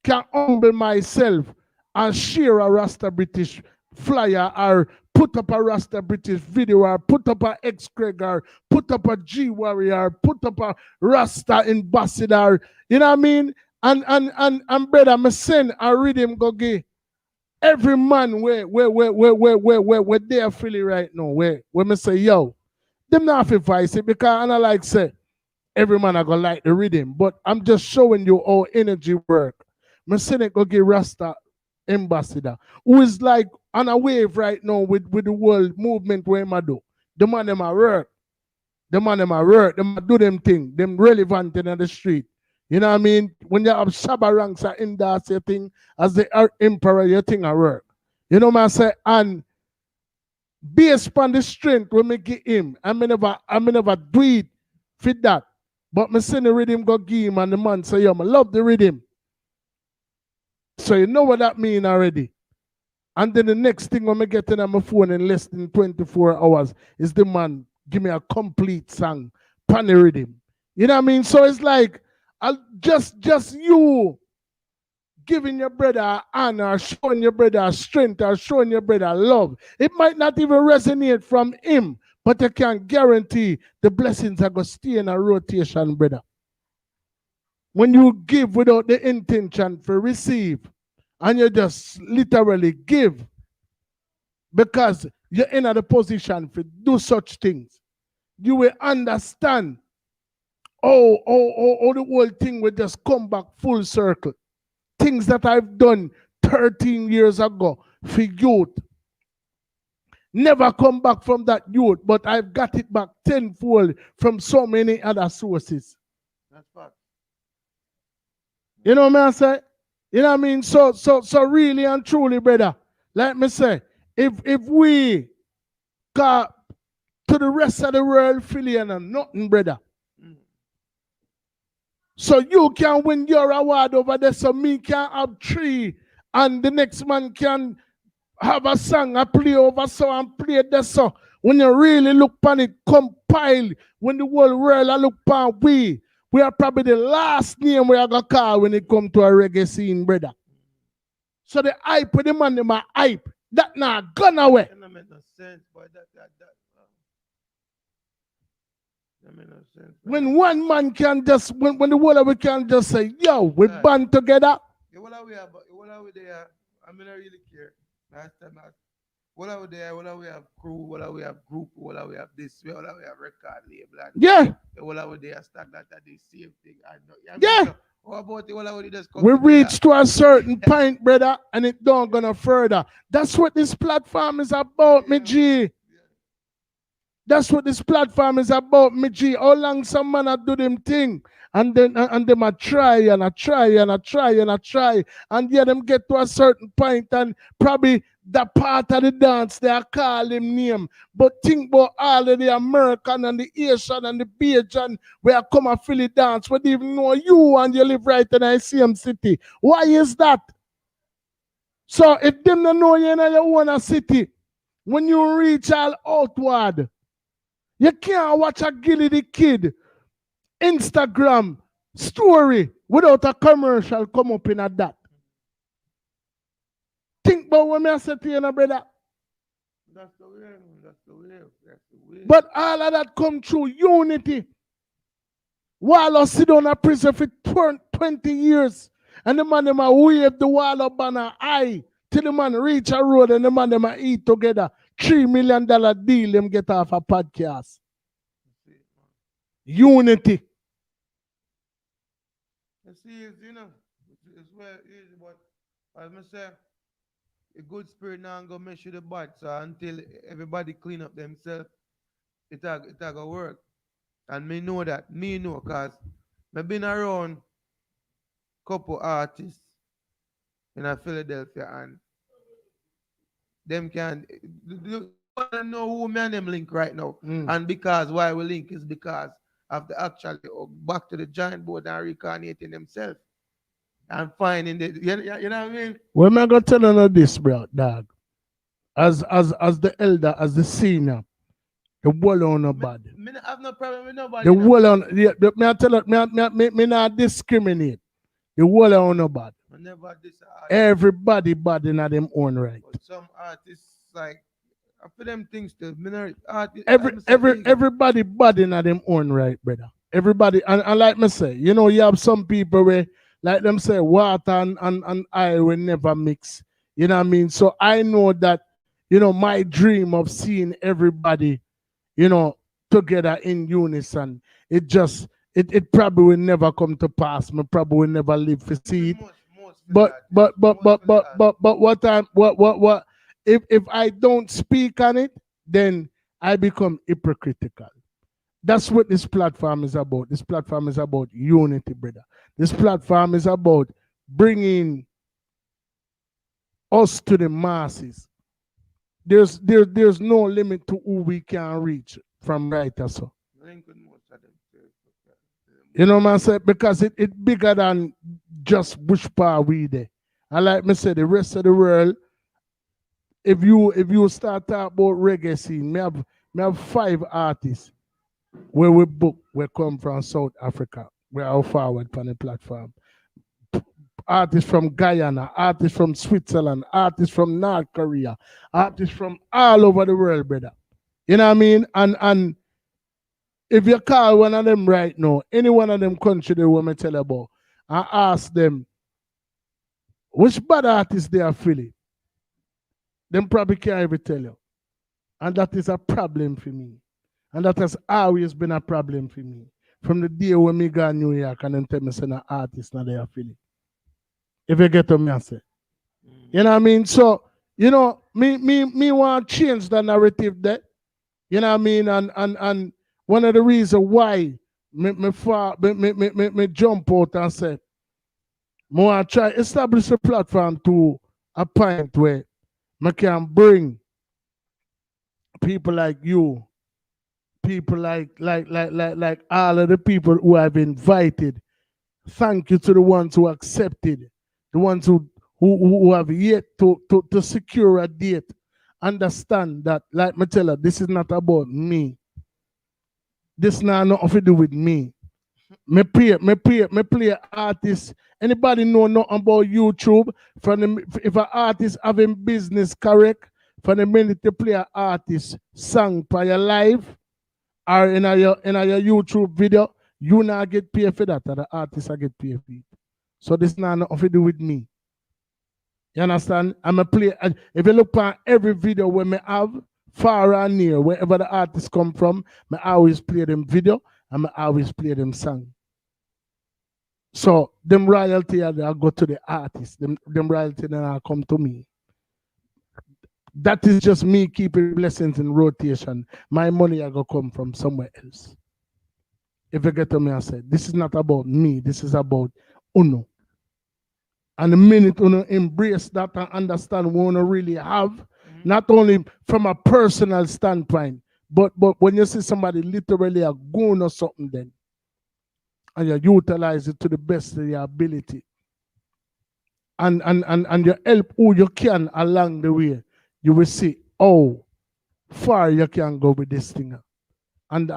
can humble myself and share a Rasta British flyer or put up a Rasta British video or put up a X-Craig or put up a G-Warrior, put up a Rasta ambassador. You know what I mean? And brother, me send a rhythm go give every man where they are Philly right now, where me say, yo, them not have voice it because I like say every man I gonna like the rhythm, but I'm just showing you how energy work. Me send it go give Rasta ambassador, who is like on a wave right now with the world movement where I do. The man them a work. The man them a work. Them a do them thing. Them relevant in the street. You know what I mean? When you have Shabba ranks are in that thing, as the emperor, your thing a work. You know what I say? And based upon the strength we me give him, I never do it for that. But me send the rhythm go give him and the man say, yo, I love the rhythm. So you know what that mean already. And then the next thing when I get on my phone in less than 24 hours is the man give me a complete song, pan rhythm. You know what I mean? So it's like, I'll just you giving your brother honor, showing your brother strength, or showing your brother love. It might not even resonate from him, but I can guarantee the blessings are going to stay in a rotation, brother. When you give without the intention for receive, and you just literally give because you're in a position to do such things, you will understand the whole thing will just come back full circle. Things that I've done 13 years ago for youth never come back from that youth, but I've got it back tenfold from so many other sources. That's fact. You know what I say? You know what I mean? So really and truly, brother, like me say, if we got to the rest of the world feeling and nothing, brother. So you can win your award over there, so me can have 3, and the next man can have a song I play over so and play this so. When you really look upon it, compile, when the whole world I look upon we are probably the last name we are going to call when it come to a reggae scene, brother. So the hype with the man, my hype, that not gone away. That make no sense, boy. That make no sense. When one man can just, when the whole of we can just say, yo, we band together. Yeah, what are we there? I mean, I really care. What are we there? What are we have crew? What are we have group? What are we have this? What are we have record label? Yeah. What are we there? Stack that the same thing. I know. Yeah. What about it? What are we just we reach to a certain point, brother, and it don't go no further. That's what this platform is about, me G. That's what this platform is about, me G. How long some man a do them thing, and then them a try and I try and I try and I try, and yeah, them get to a certain point, and probably that part of the dance they are call him name. But think about all of the American and the Asian and the Bajan where come a Philly dance, we even know you and you live right in the same city. Why is that? So if them don't know you in your own city, when you reach all outward, you can't watch a Gilly the Kid Instagram story without a commercial come up in at that. Think about what I said to you, brother. That's the way. That's the way. But all of that come through unity. While I sit on a prison for 20 years, and the man them a wave the wall up on a eye till the man reach a road and the man them a eat together. $3 million deal them get off a podcast. Unity. You see, it's well easy, but as I say, a good spirit now go measure the bad. So until everybody clean up themselves, it go work. And me know that. Me know, cause I've been around couple artists in Philadelphia, and them can know who me and them link right now. And because why we link is because of the actually back to the giant board and reincarnating themselves and finding the you know what I mean? Well, I'm gonna tell you this, bro, dog. As the elder, as the senior, the wall on nobody. Me have no problem with nobody. The wall on me I tell you, me not discriminate. The wall on nobody. Everybody bad in them own right. But some artists like for them things to everybody bad in them own right, brother. Everybody and like me say, you know, you have some people where like them say water and I will never mix. You know what I mean? So I know that, you know, my dream of seeing everybody, you know, together in unison, it probably will never come to pass. Me probably will never live to see it. But what if I don't speak on it, then I become hypocritical. That's what this platform is about. This platform is about unity, brother. This platform is about bringing us to the masses. There's no limit to who we can reach from right or so. You know what I'm saying? Because it's bigger than just bush power we there. And like me say, the rest of the world, if you start talking about reggae scene, me have 5 artists where we book, we come from South Africa. We are forward on the platform. artists from Guyana, artists from Switzerland, artists from North Korea, artists from all over the world, brother. You know what I mean? And if you call one of them right now, any one of them country they want me tell you about, and ask them which bad artist they are feeling, them probably can't even tell you. And that is a problem for me. And that has always been a problem for me. From the day when me go to New York and them tell me say an artist now they are feeling. If you get to me, I say. You know what I mean? So, you know, me want to change the narrative there. You know what I mean? And one of the reasons why me jump out and say, I want to try establish a platform to a point where I can bring people like you, people like all of the people who have invited. Thank you to the ones who accepted, the ones who have yet to secure a date. Understand that, like me tell her, this is not about me. This not nothing to do with me. Me play artist. Anybody know nothing about YouTube? If an artist having business correct, for the minute to play an artist song for your live or in your YouTube video, you not get paid for that, or the artist I get paid for it. So this not nothing to do with me. You understand? I'm a play. If you look at every video where me have, far and near, wherever the artists come from, I always play them video and I always play them song. So them royalty I go to the artist. Them royalty then I come to me. That is just me keeping blessings in rotation. My money I go come from somewhere else. If you get to me, I said, this is not about me. This is about Uno. And the minute Uno embrace that and understand what Uno really have, not only from a personal standpoint, but when you see somebody literally a goon or something then, and you utilize it to the best of your ability, and you help who you can along the way, you will see how far you can go with this thing. And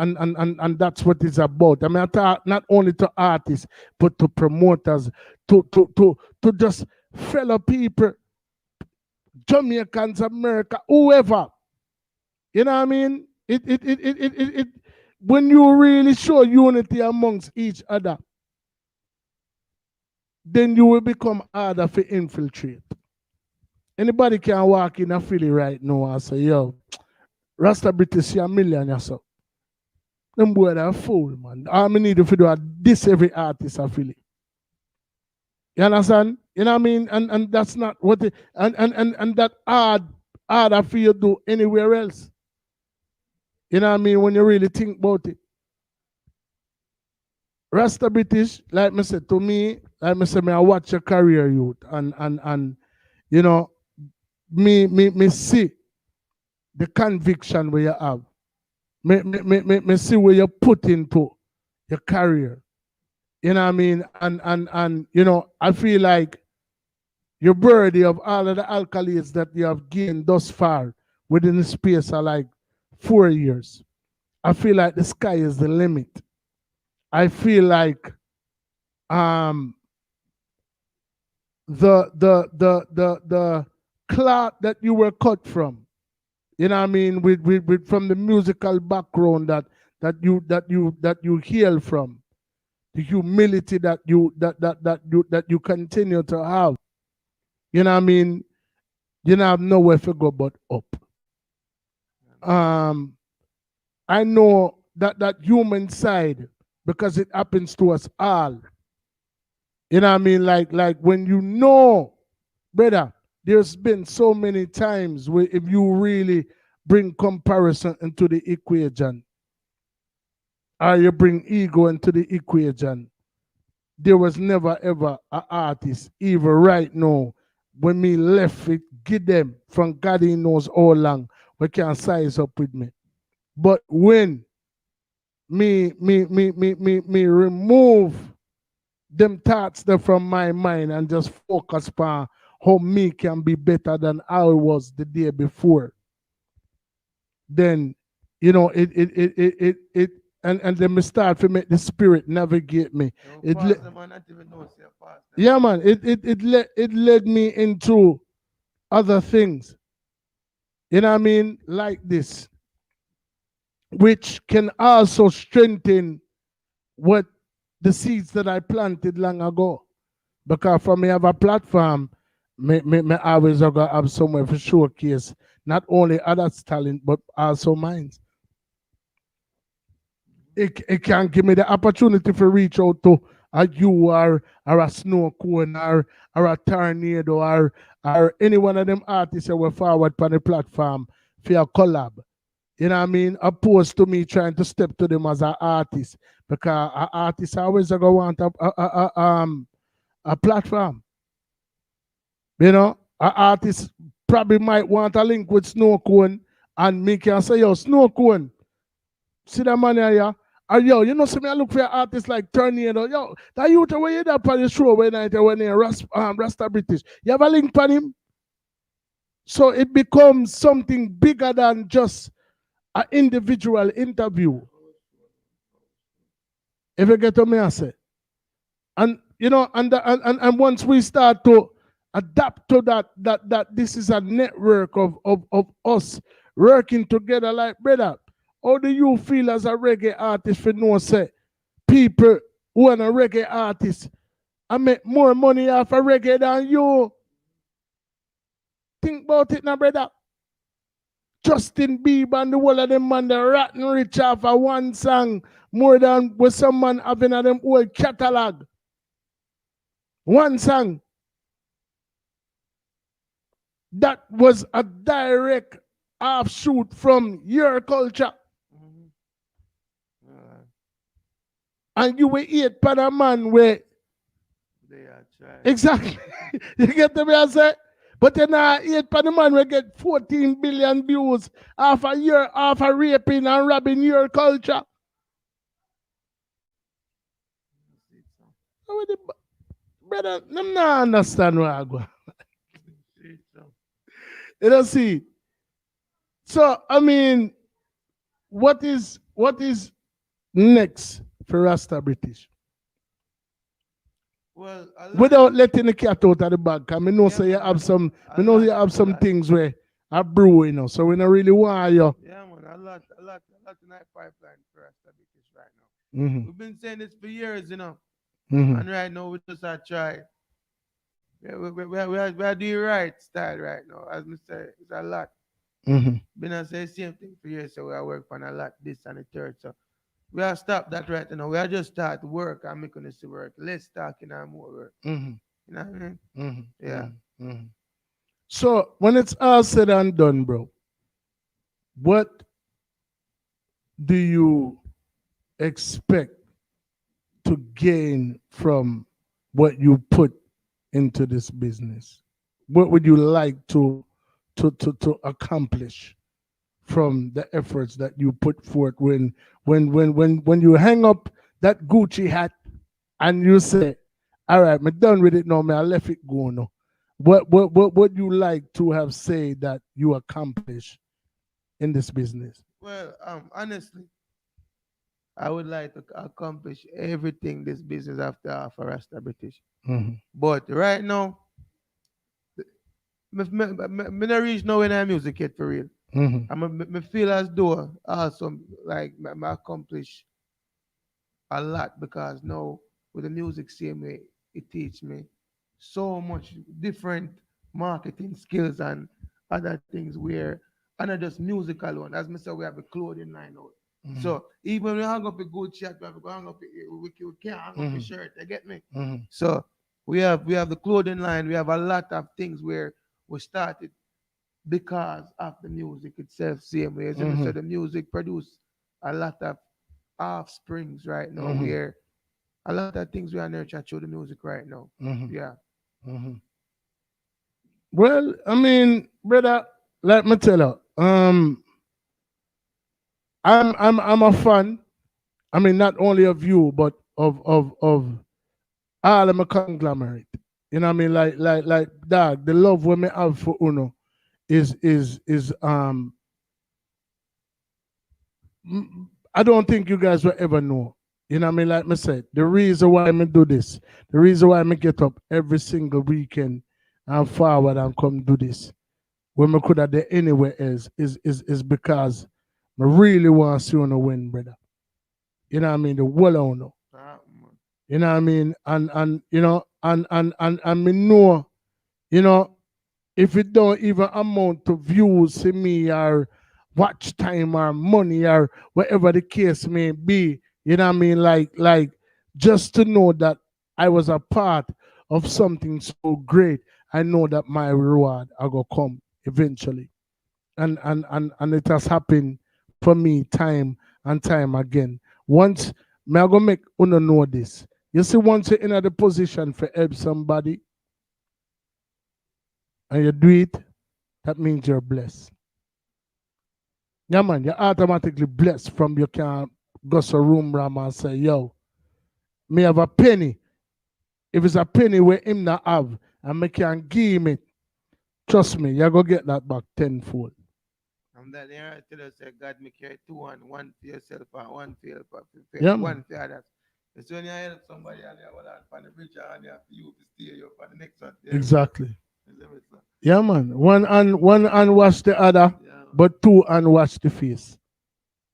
that's what it's about. I mean, I talk not only to artists, but to promoters, to just fellow people, Jamaicans, America, whoever. You know what I mean? It when you really show unity amongst each other, then you will become harder to infiltrate. Anybody can walk in a Philly right now and say, yo, Rasta British, you're a millionaire, so. Them boy are fool, man. All I need to do is this every artist I feel it. You understand? You know what I mean? And that's not what it, and that hard I feel you do anywhere else. You know what I mean? When you really think about it. Rasta British, like I said, to me, like I said, I watch your career youth and you know, me see the conviction where you have. Me see where you put into your career. You know what I mean? And you know, I feel like you're worthy of all of the accolades that you have gained thus far within the space of like 4 years. I feel like the sky is the limit. I feel like the cloth that you were cut from, you know what I mean, with from the musical background that you hail from, the humility that you continue to have, you know what I mean, you don't have nowhere to go but up. I know that human side, because it happens to us all. You know what I mean? Like when you know, brother, there's been so many times where if you really bring comparison into the equation, or you bring ego into the equation, there was never ever an artist, even right now, when me left it, give them from God he knows how long, we can size up with me. But when me remove them thoughts there from my mind and just focus on how me can be better than I was the day before, then you know and then me start to make the spirit navigate me. It Pastor, man, not even know, say, Pastor. yeah, man. It led me into other things. You know what I mean? Like this, which can also strengthen what the seeds that I planted long ago. Because for me have a platform, me always gonna have somewhere for showcase not only others' talent but also mine. It can give me the opportunity to reach out to a you or a snow cone or a tornado or any one of them artists that were forward on the platform for a collab. You know what I mean? Opposed to me trying to step to them as an artist. Because an artist always gonna want a platform. You know, an artist probably might want a link with Snow Cone and me can say, yo, Snow Cone, see that man here? Or yo, you know, see me I look for an artist like Tornado. Yo, that you where you that on the show when they Rasta British. You have a link on him? So it becomes something bigger than just an individual interview. If you get what me I say. And you know, and once we start to adapt to that this is a network of us working together like brother. How do you feel as a reggae artist for no say people who are a reggae artist I make more money off a reggae than you? Think about it now, brother. Justin Bieber and the whole of them man, the rotten rich off of one song more than with some man having a them whole catalog. One song. That was a direct offshoot from your culture. And you were eat pan a man where they are trying. Exactly. You get the way I say? But then I eat pan a man where get 14 billion views half a year after raping and robbing your culture. Brother, I'm not understand where I go. You don't see. So I mean, what is next for Rasta British? Well, without letting the cat out of the bag, cause me know say you have some, me know you have some things where are brewing, you know. So we don't really want you. Yeah, man, a lot in that pipeline for Rasta British right now. We've been saying this for years, you know. And right now we just are trying. We are doing right style right now. As me say, it's a lot. Been I say the same thing for years, so we are working on a lot, this and the third. So we are stop that right now. We are just start work and making this work. Less talking and more work. You know what I mean? Yeah. So when it's all said and done, bro, what do you expect to gain from what you put into this business? What would you like to accomplish from the efforts that you put forth when you hang up that Gucci hat and you say, all right, I'm done with it now, I left it go now. What would you like to have said that you accomplish in this business? Well, honestly, I would like to accomplish everything this business after offer Rasta British. But right now, me not reach nowhere in our music yet for real. I feel as though also like I accomplish a lot because now with the music same way it teach me so much different marketing skills and other things where and not just music alone. As me say, we have a clothing line out. So even when we hang up a good shirt, we have to hang up we can't hang up a shirt, you get me? So we have the clothing line, we have a lot of things where we started because of the music itself, same way. As I said, the music produce a lot of offsprings right now where a lot of things we are nurtured through the music right now. Yeah. Well, I mean, brother, let me tell you, I'm a fan. I mean, not only of you, but of all of my conglomerate. You know what I mean? Like dog, the love we me have for Uno is I don't think you guys will ever know. You know what I mean? Like I said, the reason why I do this, the reason why I get up every single weekend and forward and come do this, when I could have done anywhere else, is because I really want to see on a win, brother. You know what I mean? The whole owner. You know what I mean? And you know, and me know, you know, if it don't even amount to views to me or watch time or money or whatever the case may be, you know what I mean? Like just to know that I was a part of something so great, I know that my reward I go come eventually. And it has happened for me time and time again. Once me I go make uno know this. You see, once you're in the position for help somebody and you do it, that means you're blessed. Yeah, man, you're automatically blessed from you can go to room ram and say, yo, me have a penny. If it's a penny where him not have, and me can give him it, trust me, you're gonna get that back tenfold. And that there I tell us that God make you two and one for yourself and one for Yeah, one man. for others. It's when you help somebody and you hold on the bridge and you have you to stay you for the next one. Exactly. You see me, sir? Yeah, man. One hand wash the other, Yeah. but two hand wash the face.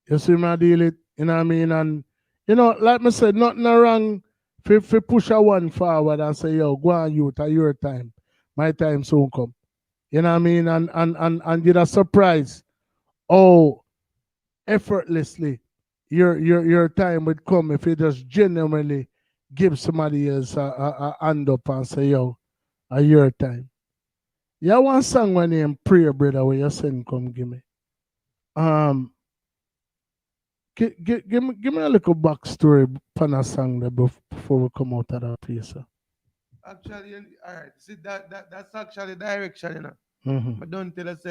You see my deal it, you know what I mean? And you know, like me said, nothing wrong if push a one forward and say, yo, go on you, it's your time. My time soon come. You know what I mean? And you're surprised how effortlessly your time would come if you just genuinely give somebody else a hand up and say, yo, a your time. Yeah, one song when name Prayer Brother where you send come give me. Um give me a little backstory upon a song there before we come out of that place. Sir. Actually, all right. See that's actually direction, you know. Mm-hmm. But don't tell us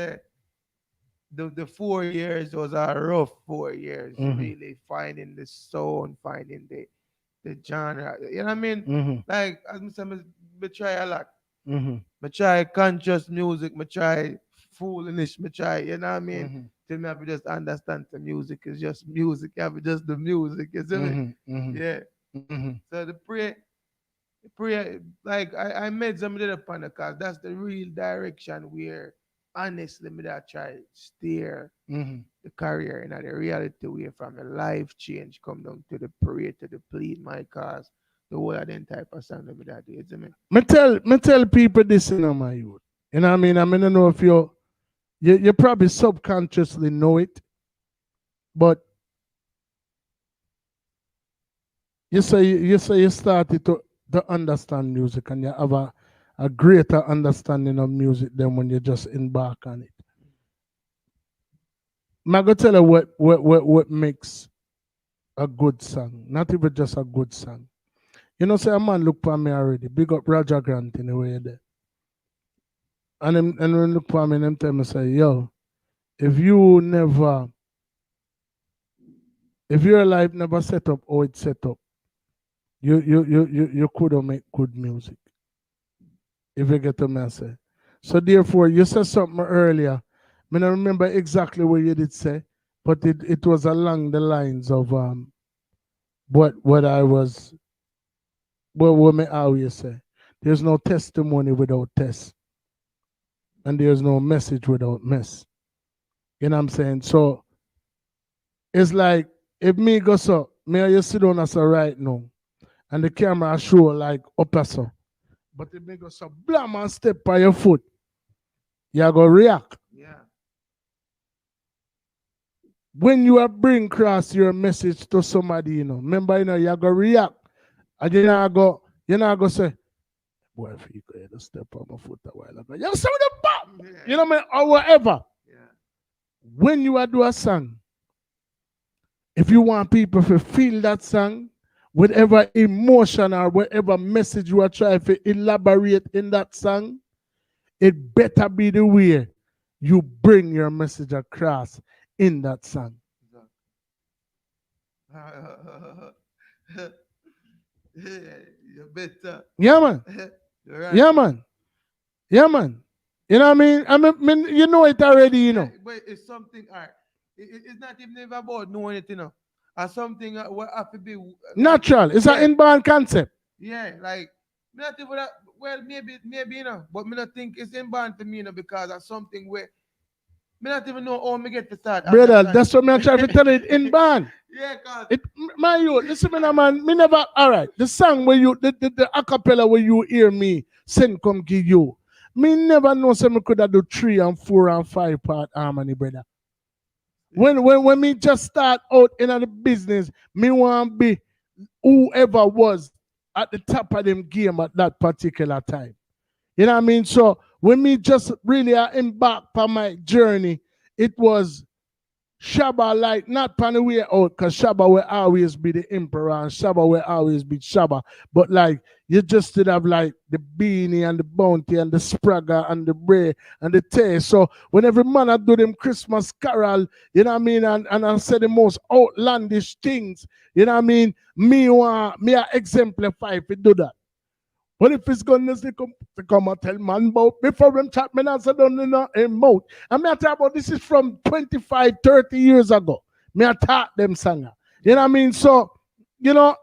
the 4 years was a rough 4 years, Mm-hmm. really finding the sound, finding the genre. You know what I mean? Mm-hmm. Like as I said, me try a lot. Mm-hmm. Me try conscious music, me try foolishness, me try, you know what I mean? Mm-hmm. Till me have to just understand the music is just music. You have to just the music, you see me? Mm-hmm. Mm-hmm. Yeah. Mm-hmm. So the prayer, like I made some little upon the cause that's the real direction where honestly me that try steer Mm-hmm. the career in the reality way from a life change come down to the prayer to the plead my cause. The whole of them type of song that me that do, you see me? Me tell people this in my youth. You know what I mean? I mean I don't know if you probably subconsciously know it, but you say you started to understand music and you have a greater understanding of music than when you just embark on it. I'm gonna tell you what makes a good song, not even just a good song. You know, say a man look for me already. Big up Roger Grant in the way there. And when look for me and them tell me say, yo, if you never if your life never set up or it's set up, you couldn't make good music. If you get what I say. So therefore you said something earlier. I don't remember exactly what you did say, but it was along the lines of what I was what me always say. There's no testimony without test. And there's no message without mess. You know what I'm saying? So it's like if me go so, me and you sit down as a right now, and the camera show like up so. But if me go so blam and step by your foot, you go react. Yeah. When you are bring across your message to somebody, remember, you go react. And you not go say, boy, if you go step on my foot a while ago. You say the bam! Yeah. You know what I mean? Or whatever. Yeah. When you are do a song, if you want people to feel that song, whatever emotion or whatever message you are trying to elaborate in that song, it better be the way you bring your message across in that song. You better. Yeah, man. Right. Yeah, man. Yeah, man. You know what I mean? You know it already, Yeah, but it's something, all right. It's not even about knowing it, something what have to be natural. It's an inborn concept. Yeah, like me not even that. Well, maybe you know, but me not think it's inborn to me, you know, because of something where me not even know how me get to start. Brother, that's what me try to tell it inborn. Yeah, cause my youth, listen me now, man. Me never. All right, the song where you the acapella where you hear me send come give you. Me never know say me could have do 3 and 4 and 5 part harmony, brother. When me just start out in the business, me want be whoever was at the top of them game at that particular time. You know what I mean? So when me just really embark on my journey, it was Shabba, like not pan the way out, because Shabba will always be the emperor and Shabba will always be Shabba. But like you just did have like the beanie and the bounty and the spragger and the bray and the tay. So when every man I do them Christmas carol, you know what I mean, and I say the most outlandish things, you know what I mean, me I exemplify if you do that. But if it's gonna come and tell man about before them chat me answer don't know in mouth. And me I talk about this is from 25, 30 years ago. Me I taught them singer. You know what I mean? So, you know,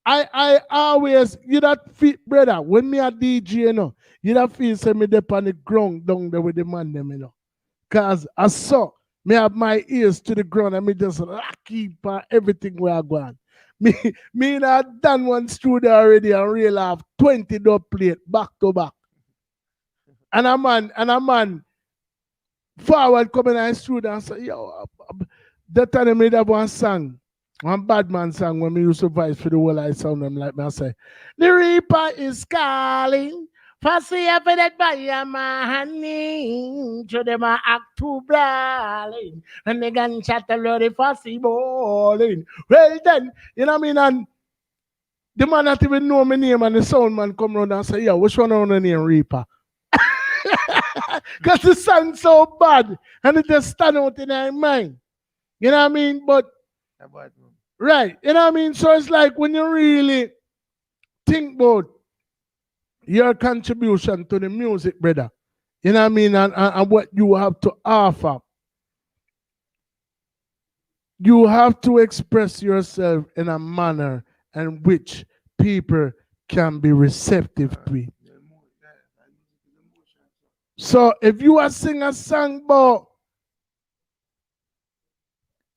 I always you that feel brother when me a DJ, you know, you that feel say me dep on the ground down there with the man them, you know. Cause I saw me have my ears to the ground and me just lucky for everything where I go on. Me not done one studio already and real have 20 dub plate back to back. And a man forward coming in the studio and say, yo, that time I made that one song, one bad man song when me used to voice for the whole I sound them like me I say, the Reaper is calling. Fussy up in that by your honey, to them a act too brawling, and they gunshot already fussy balling. Well then, you know what I mean, and the man not even know my name and the sound man come around and say, yeah, which one on the name Reaper? Because the sound so bad, and it just stand out in their mind. You know what I mean? But, right, you know what I mean? So it's like when you really think about your contribution to the music, brother. You know what I mean? And what you have to offer. You have to express yourself in a manner in which people can be receptive to it. So if you are sing a song about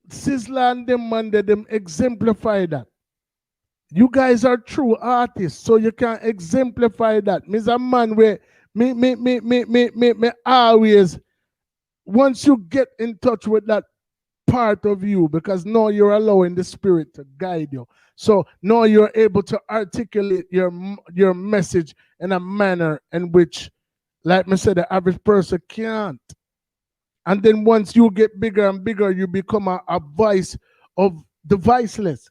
Sizzla and them man, them exemplify that. You guys are true artists, so you can exemplify that. Me's a man where me always, once you get in touch with that part of you, because now you're allowing the spirit to guide you. So now you're able to articulate your message in a manner in which, like me said, the average person can't. And then once you get bigger and bigger, you become a voice of the voiceless.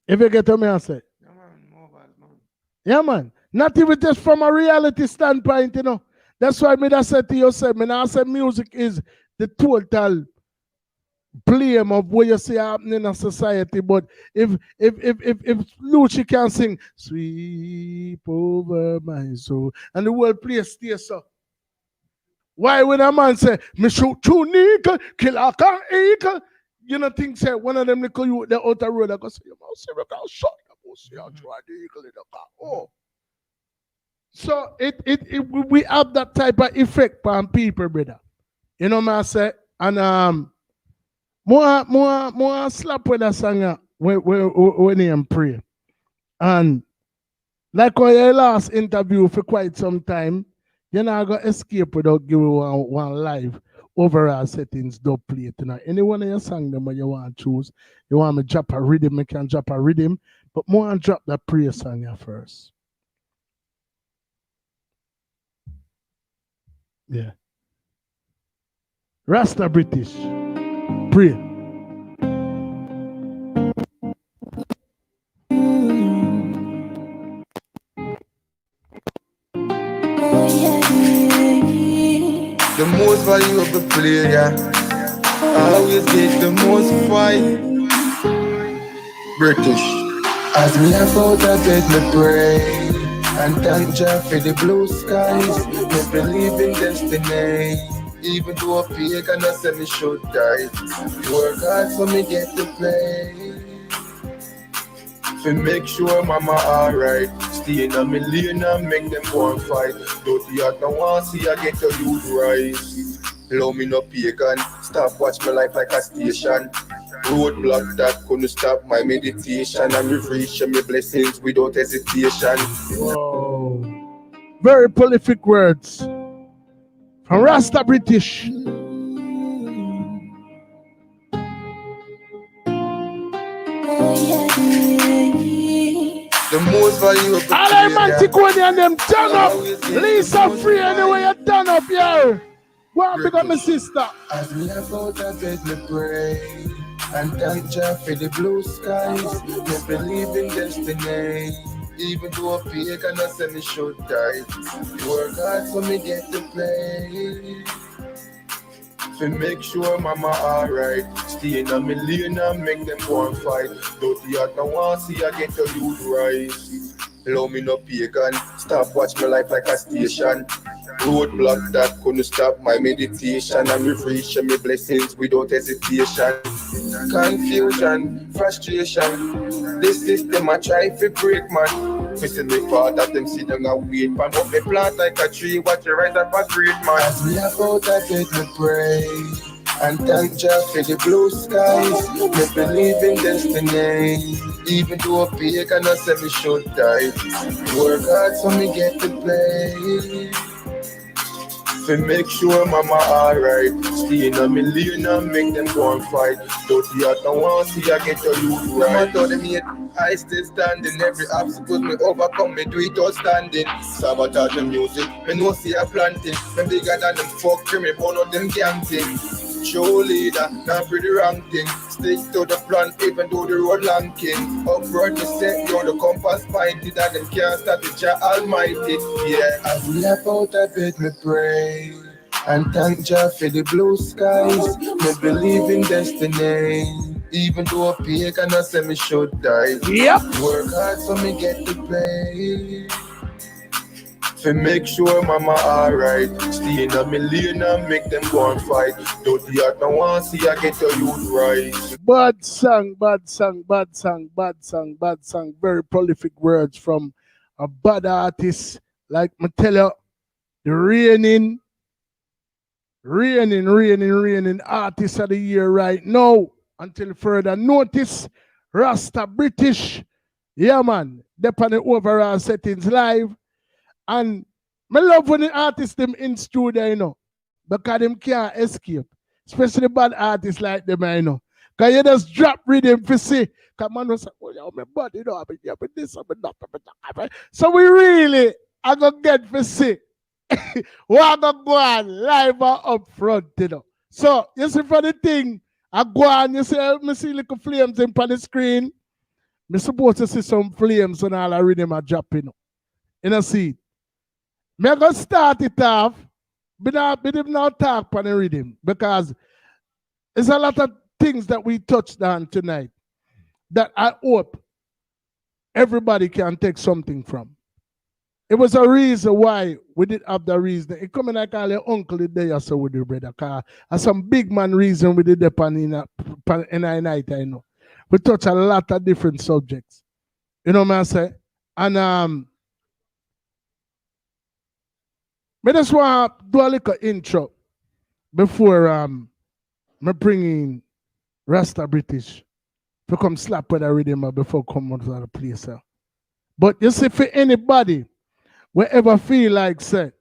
If you get what me I say. Yeah, man. Not even just from a reality standpoint, you know. That's why me that said to yourself, me I say music is the total blame of what you see happening in a society. But if Lucci can sing sweep over my soul and the whole place stays so. Why when a man say me shoot two nickel, kill a car eagle? You know, things say one of them little you the outer road, I go say, you must see, we can shot the pussy and try the eagle in the car. Oh. So we have that type of effect on people, brother. You know what I say? And more slap with that song when he pray. And like on your last interview for quite some time, you're not gonna escape without giving one live overall settings dub plate. You know, any one of your song them when you want to choose, you want me to drop a rhythm, you can drop a rhythm, but more and drop that prayer song here first. Yeah. Rasta British. Pray. The most valuable player always get the most fight. British. As me have out of bed, me pray and thank Jah for the blue skies. Me believe in destiny. Even though I pagan, I say me should die. Work hard so me get to play. To make sure mama alright. Stay in a million and make them go and fight. Dirty heart no want see I get to youth rise. Love me no pagan, stop watch my life like a station. Roadblock that couldn't stop my meditation. And refresh my blessings without hesitation. Whoa. Very prolific words from Rasta British. The most valuable all them Antigone and them turn up. Lisa Free anyway you turn up, yo. Go and pick up my sister. As me have out of bed, me pray. And thank Jah for the blue skies. Me believe in destiny. Even though I pagan, I say me should die. Work hard so me get to play. To make sure mama alright. Stay in a million and make them go and fight. Dirty heart no want see I get to youth rise. Love me no pagan, stop watch my life like a station. Roadblock that couldn't stop my meditation. And refresh my blessings without hesitation. Confusion, frustration. This system I try to break, man. Me see me father, them sit down and wait. Pan up me plant like a tree, watch you rise up a great man. As me have out of bed, me pray. And thank Jah for the blue skies. Me believe in destiny. Even though I pagan, I say me should die. Work hard so me get to play. To make sure mama alright. Stay in a million and make them go and fight. Dirty heart no want see I get to youth right. Told them yet I still standing. Every obstacle me overcome, me do it outstanding. Sabotage the music, me no see a planting. Me bigger than them fuck me burn out them gang thing. Show leader, not pretty wrong thing. Stick to the plan even though the road long king. Upward me set you on the compass pointed. And them can't stop the Jah Almighty. Yeah, as we left out of bed me pray. And thank Jah for the blue skies. Me believe in destiny. Even though I pagan, I say me should die. Yep. Work hard so me get to play. To make sure mama alright. Stay in a million and make them go and fight. Dirty heart no want see I get your youth right. Bad song, bad song, bad song, bad song, bad song. Very prolific words from a bad artist. Like me tell you, the reigning artist of the year right now. Until further notice, Rasta British. Yeah man, they're on the overall settings live. And I love when the artists them in studio, you know, because them can't escape. Especially bad artists like them, you know. Because you just drop rhythm for see. Because man was like, oh, yeah, my body, you know, I've been this, I've been that. So we really are going to get for see. We're going to go on live or up front, you know. So, you see for the thing, I go on, you see, I see little flames in on the screen. I'm supposed to see some flames and all the rhythm are dropping. You know, see. I'm going to start it off, but not talk on the rhythm because there's a lot of things that we touched on tonight that I hope everybody can take something from. It was a reason why we did have the reason. It coming like all your uncle the day or so with your brother. Cause some big man reason we did the pan in a night, I know. We touch a lot of different subjects. You know what I say? And I just want to do a little intro before me bring in Rasta British to come slap with the rhythm before come out of the place. But you see, for anybody, wherever feel like say,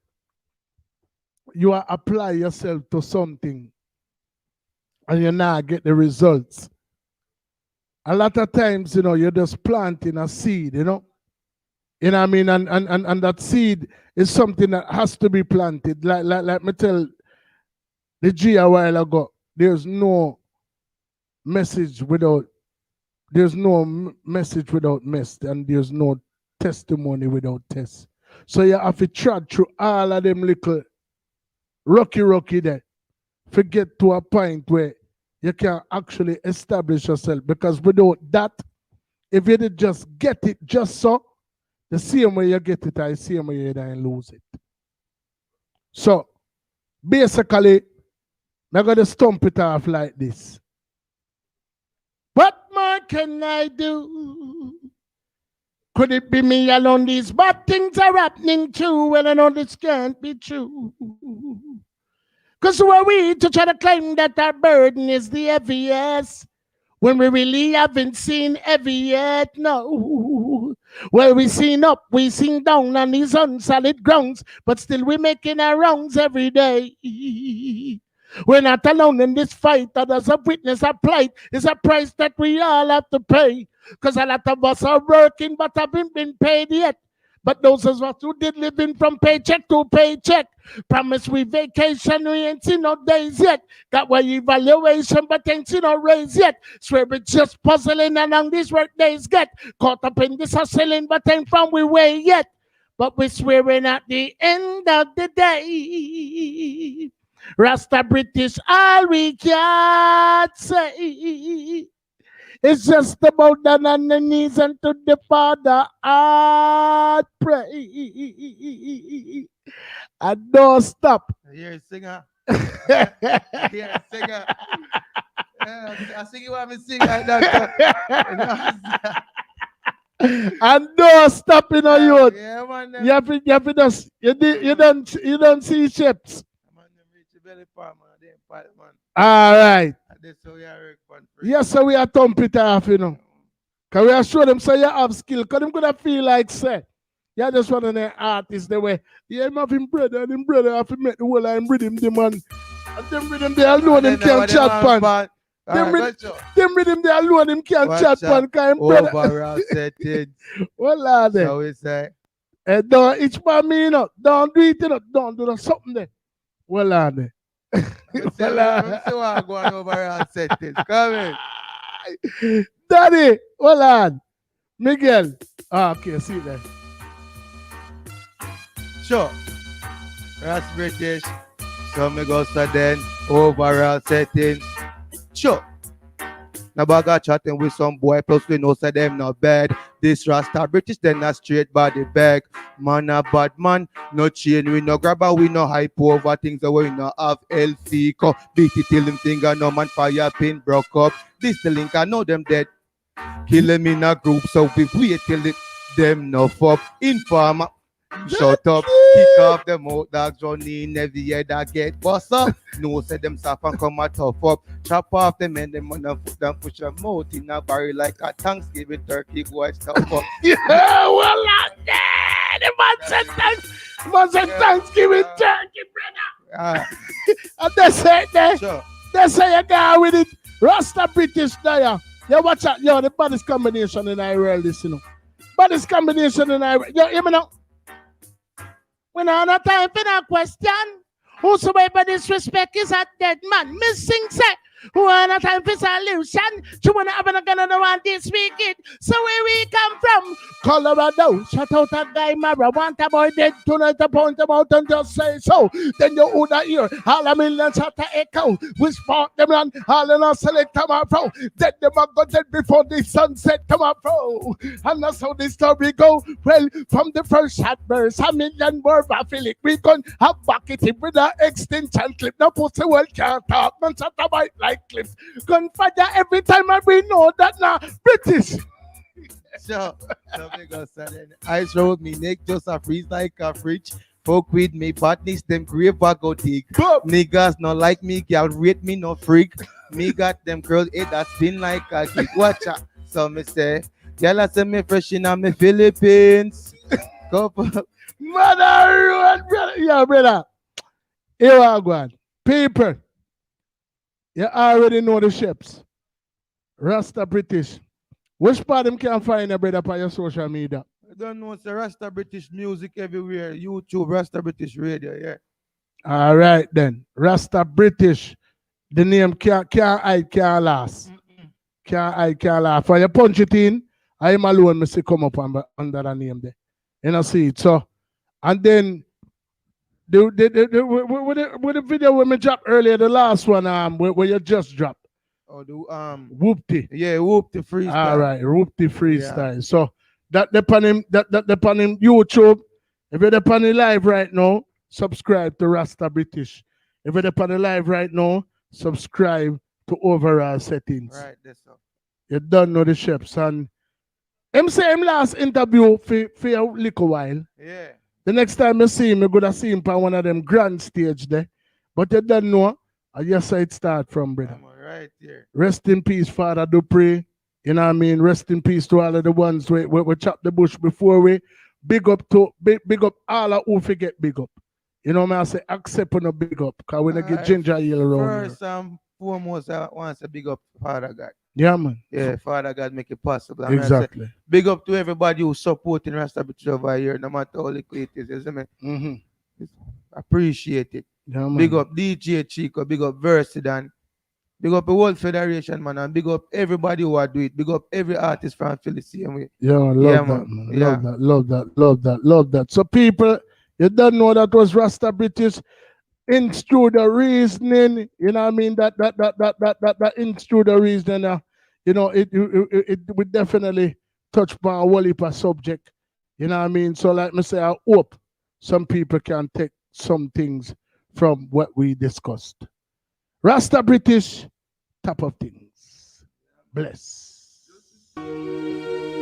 you are apply yourself to something and you now get the results. A lot of times, you know, you're just planting a seed, you know. You know what I mean? And that seed is something that has to be planted. Like me tell the G a while ago, there's no message without mess, and there's no testimony without test. So you have to trod through all of them little rocky there. Forget to a point where you can actually establish yourself. Because without that, if you did just get it just so, the same way you get it, the same way you then lose it. So, basically, I'm going to stomp it off like this. What more can I do? Could it be me alone? These bad things are happening too. Well, I know this can't be true. Because who are we to try to claim that our burden is the heaviest when we really haven't seen heavy yet? No. Well, we seen up, we seen down on these unsolid grounds, but still we making our rounds every day. We're not alone in this fight. Others have witnessed our plight. It's a price that we all have to pay. Because a lot of us are working but haven't been paid yet. But those of us who did living from paycheck to paycheck, promise we vacation, we ain't seen no days yet. Got our evaluation, but ain't seen no raise yet. Swear we just puzzling along these work days get. Caught up in this hustling, but ain't found we way yet. But we're swearing at the end of the day. Rasta British, all we can say. It's just about down on the knees and to the Father I pray. And don't stop. You're a singer. You're a singer. I sing you want me sing like that. And don't stop, you know, youth. Yeah, man. You have to just, you don't see ships. All right. Yes, so we are thump it off, you know. Because we are showing them so you have skill. Because them gonna feel like, say, you just one of the artists the way. Yeah, him have him brother, and him brother have to make the whole line rhythm them man. And them rhythm they alone them can't chat pan. Them rhythm they alone them can't chat pan. Because him brother. Overall settings. Well, lad. So we say. Don't itch by me, you know. Don't do it, you know. Don't do something there. Well, lad. So I'm going overall settings. Come in. Daddy, well, lad. Miguel. Okay, see that. Sure. That's British. So me go so then overall settings. Sure. Now I got chatting with some boy, plus we know say them not bad. This Rasta British, then not straight body bag. Man a bad man, no chain, we no grabber, we no hype over things that we no have healthy. Beat it till them finger, no man fire pin broke up. This the link, I know them dead. Kill them in a group, so we wait till them no fuck. Informer, shut up, kick off the mouth dogs running every year that get bust up. No say them soft and come a tough up. Chop off them and them on the foot and push them out in a barrel like a Thanksgiving turkey boy tough up. Yeah, well, the man said Thanksgiving turkey, brother. And they say that. Sure. They say you go with it. Rasta British there. You watch out, yo, the baddest combination in our world, this, you know. Baddest combination in our world. Yo, hear me now. We don't have time for that question. Whosoever disrespect is a dead man. Missing set. Who are not time for solution? You wanna have a gun on the one this weekend. So where we come from? Colorado. Shut out a guy, Mara. Want a boy dead tonight to point him out and just say so. Then you would hear all a million shot a echo. We spark them and all in our select tomorrow. Dead them are go dead before the sunset tomorrow. And that's how the story go. Well, from the first shot burst, a million more feel it. We gon' have bucket with an extension clip. No pussy well can't talk. Man shot a bite like clips. Gunfire every time and we know that now British. So we go sudden. Ice road me neck just a freeze like a fridge. Fuck with me, badness them grave I go dig. Niggas not like me, girl rate me no freak. Me got them girls head that spin like a kick. Watch out. So me say, girl I say me fresh in me Philippines. Couple. Mother, brother. Yeah, brother. Here I go. People. You already know the ships. Rasta British. Which part them can find your brother on your social media? I don't know, it's Rasta British music everywhere. YouTube, Rasta British radio, yeah. All right then. Rasta British. The name can't last. Can't last. For you punch it in, I am alone, I see come up under the name there. You know, see it. So, and then with the video when we dropped earlier, the last one where you just dropped. Oh, the Whoopty. Yeah, Whoopty freestyle. All right, Whoopty freestyle. Yeah. So that upon him YouTube. If you're upon the live right now, subscribe to Rasta British. If you're upon the live right now, subscribe to Overall Settings. Right, that's so. You don't know the chefs. And him say him last interview for a little while. Yeah. The next time you see him, you're going to see him on one of them grand stage there. But you don't know. I just it start from, brother. Right here. Rest in peace, Father Dupree. You know what I mean? Rest in peace to all of the ones we chopped the bush before we. Big up all of who forget big up. You know what I say? Accept on a big up. Because we don't get ginger ale around First and foremost, I want to big up Father God. Yeah, man. Yeah, Father God make it possible. Exactly. Big up to everybody who's supporting Rasta British over here, no matter how little it is. You see me? Mm-hmm. Appreciate it. Yeah, man. Big up DJ Chico, big up Versidan, big up the whole federation, man, and big up everybody who are do it. Big up every artist from Philly, same way. Yeah, love that, man. Love that. So people, you don't know that was Rasta British. Through the reasoning, you know what I mean? That through the reasoning, you know, it would definitely touch upon a whole heap of subject. You know what I mean? So like me say, I hope some people can take some things from what we discussed. Rasta British, top of things. Bless. All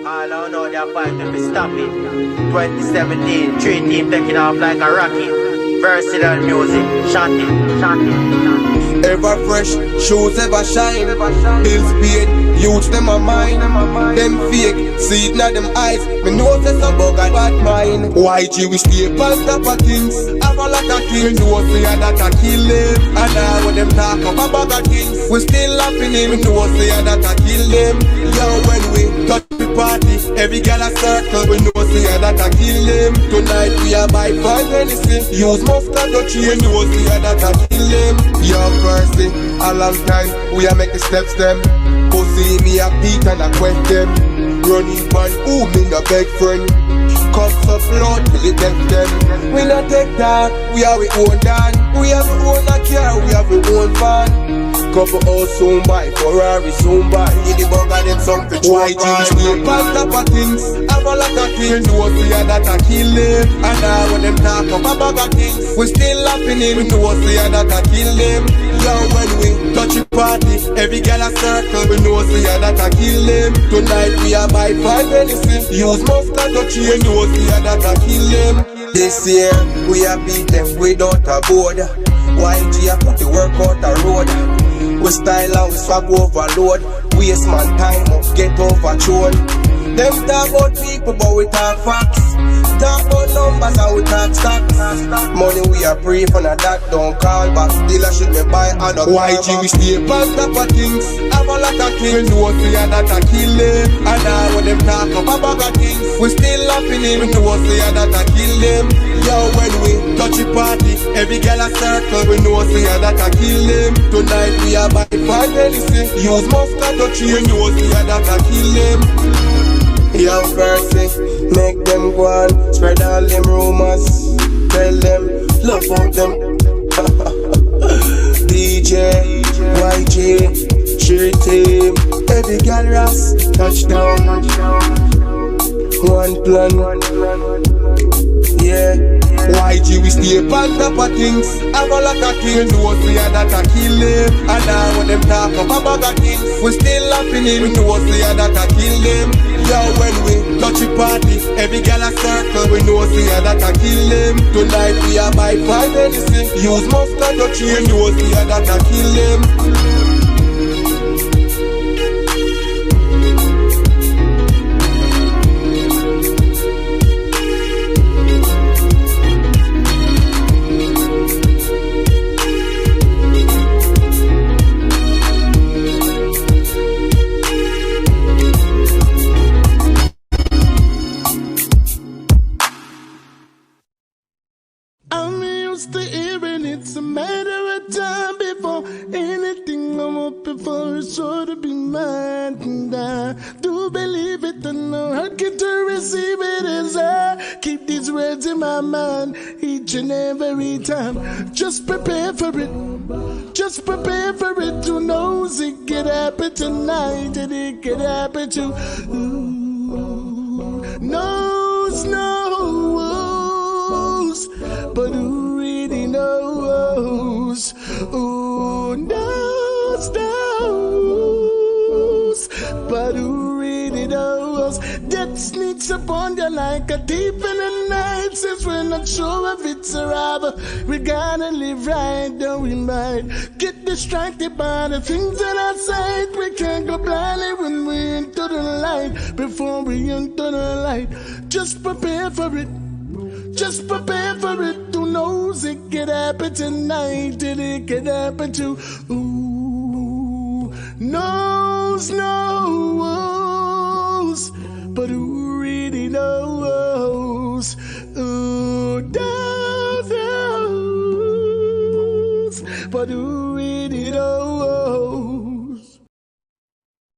I know they're fighting to stop it. 2017, 3 team taking off like a rocket. Versatile music, shanty. Ever fresh, shoes ever shine. Bills paid, youths them a mine. Them fake, see it na them eyes. Me know say some bug a bad mind. YG we stay past top of things. Have a lot of things. Me know say that a kill them. And now when them talk up a bag of things, we still laughing him. Me know say that a kill them. Yo, when we touch the party, every girl a circle. We know say that a kill them. Tonight we are by 5 anything. Use mustard or chain. We know say that a kill them. Yo, mercy, a long time we a make the steps them. Pussy me a beat and a quest them. Running man who me no beg friend. Cups of blood till it death them. We not take that, we have our own dan. We have our own car, we have our own van. Couple house soon buy, Ferrari soon buy. In the bug of them something YG we past up of things. Have a lot of things. Know see that a kill them. And now when them talk up a bag of things, we still laughing him. We know see that a kill them. Yo, when we touch the party, every girl a circle. We know see that a kill them. Tonight we are by 5 anything. Use mustard or chain. Know see that a kill them. This year we are beat them without a board. YG a put the work out the road. We style and we swag overload. Waste man time up, get overthrown. Them talk about people but we talk facts. Talk about numbers and we talk stocks. Money we are free for that don't call back. Still I should me buy another YG we stay past top of things. Have a lot of things. We know we are that a kill them. And now when them talk up a bag of things, we still laughing him. We know we are that a kill them. Yo, when we touch the party, every girl a circle. We know we are that a kill them. Tonight we are by 5 anything. Use mustard or chain. Know we are that a kill them. Young person, make them go on, spread all them rumors. Tell them, love out them. DJ, YG, cheer team. Every girl ras, touchdown. One plan, yeah. YG we stay on top of things. Have a lot of things. Know we are that a kill them. And now when them talk up a bag of things, we still laughing him. We know we are that a kill them. Yo, when we touch the party, every girl a circle. We know we are that a kill them. Tonight we are by 5 anything. Use mustard or chain. Know we are that a kill them. I'm used to hearing it's a matter of time before anything I'm hoping for is sure to be mine. And I do believe it, and no heart get to receive it as I keep these words in my mind each and every time. Just prepare for it, just prepare for it. Who knows it could happen tonight, and it could happen to knows. But who really knows? Oh, no. knows, but who really knows? Death sneaks upon you like a thief in the night. Since we're not sure if it's a robber, we gotta live right, though we might get distracted by the things that are sight. We can't go blindly when we enter the light. Before we enter the light, just prepare for it. Just prepare for it. Who knows it could happen tonight? Did it could happen to? Ooh, knows, but who really knows? Ooh, knows, but who really knows?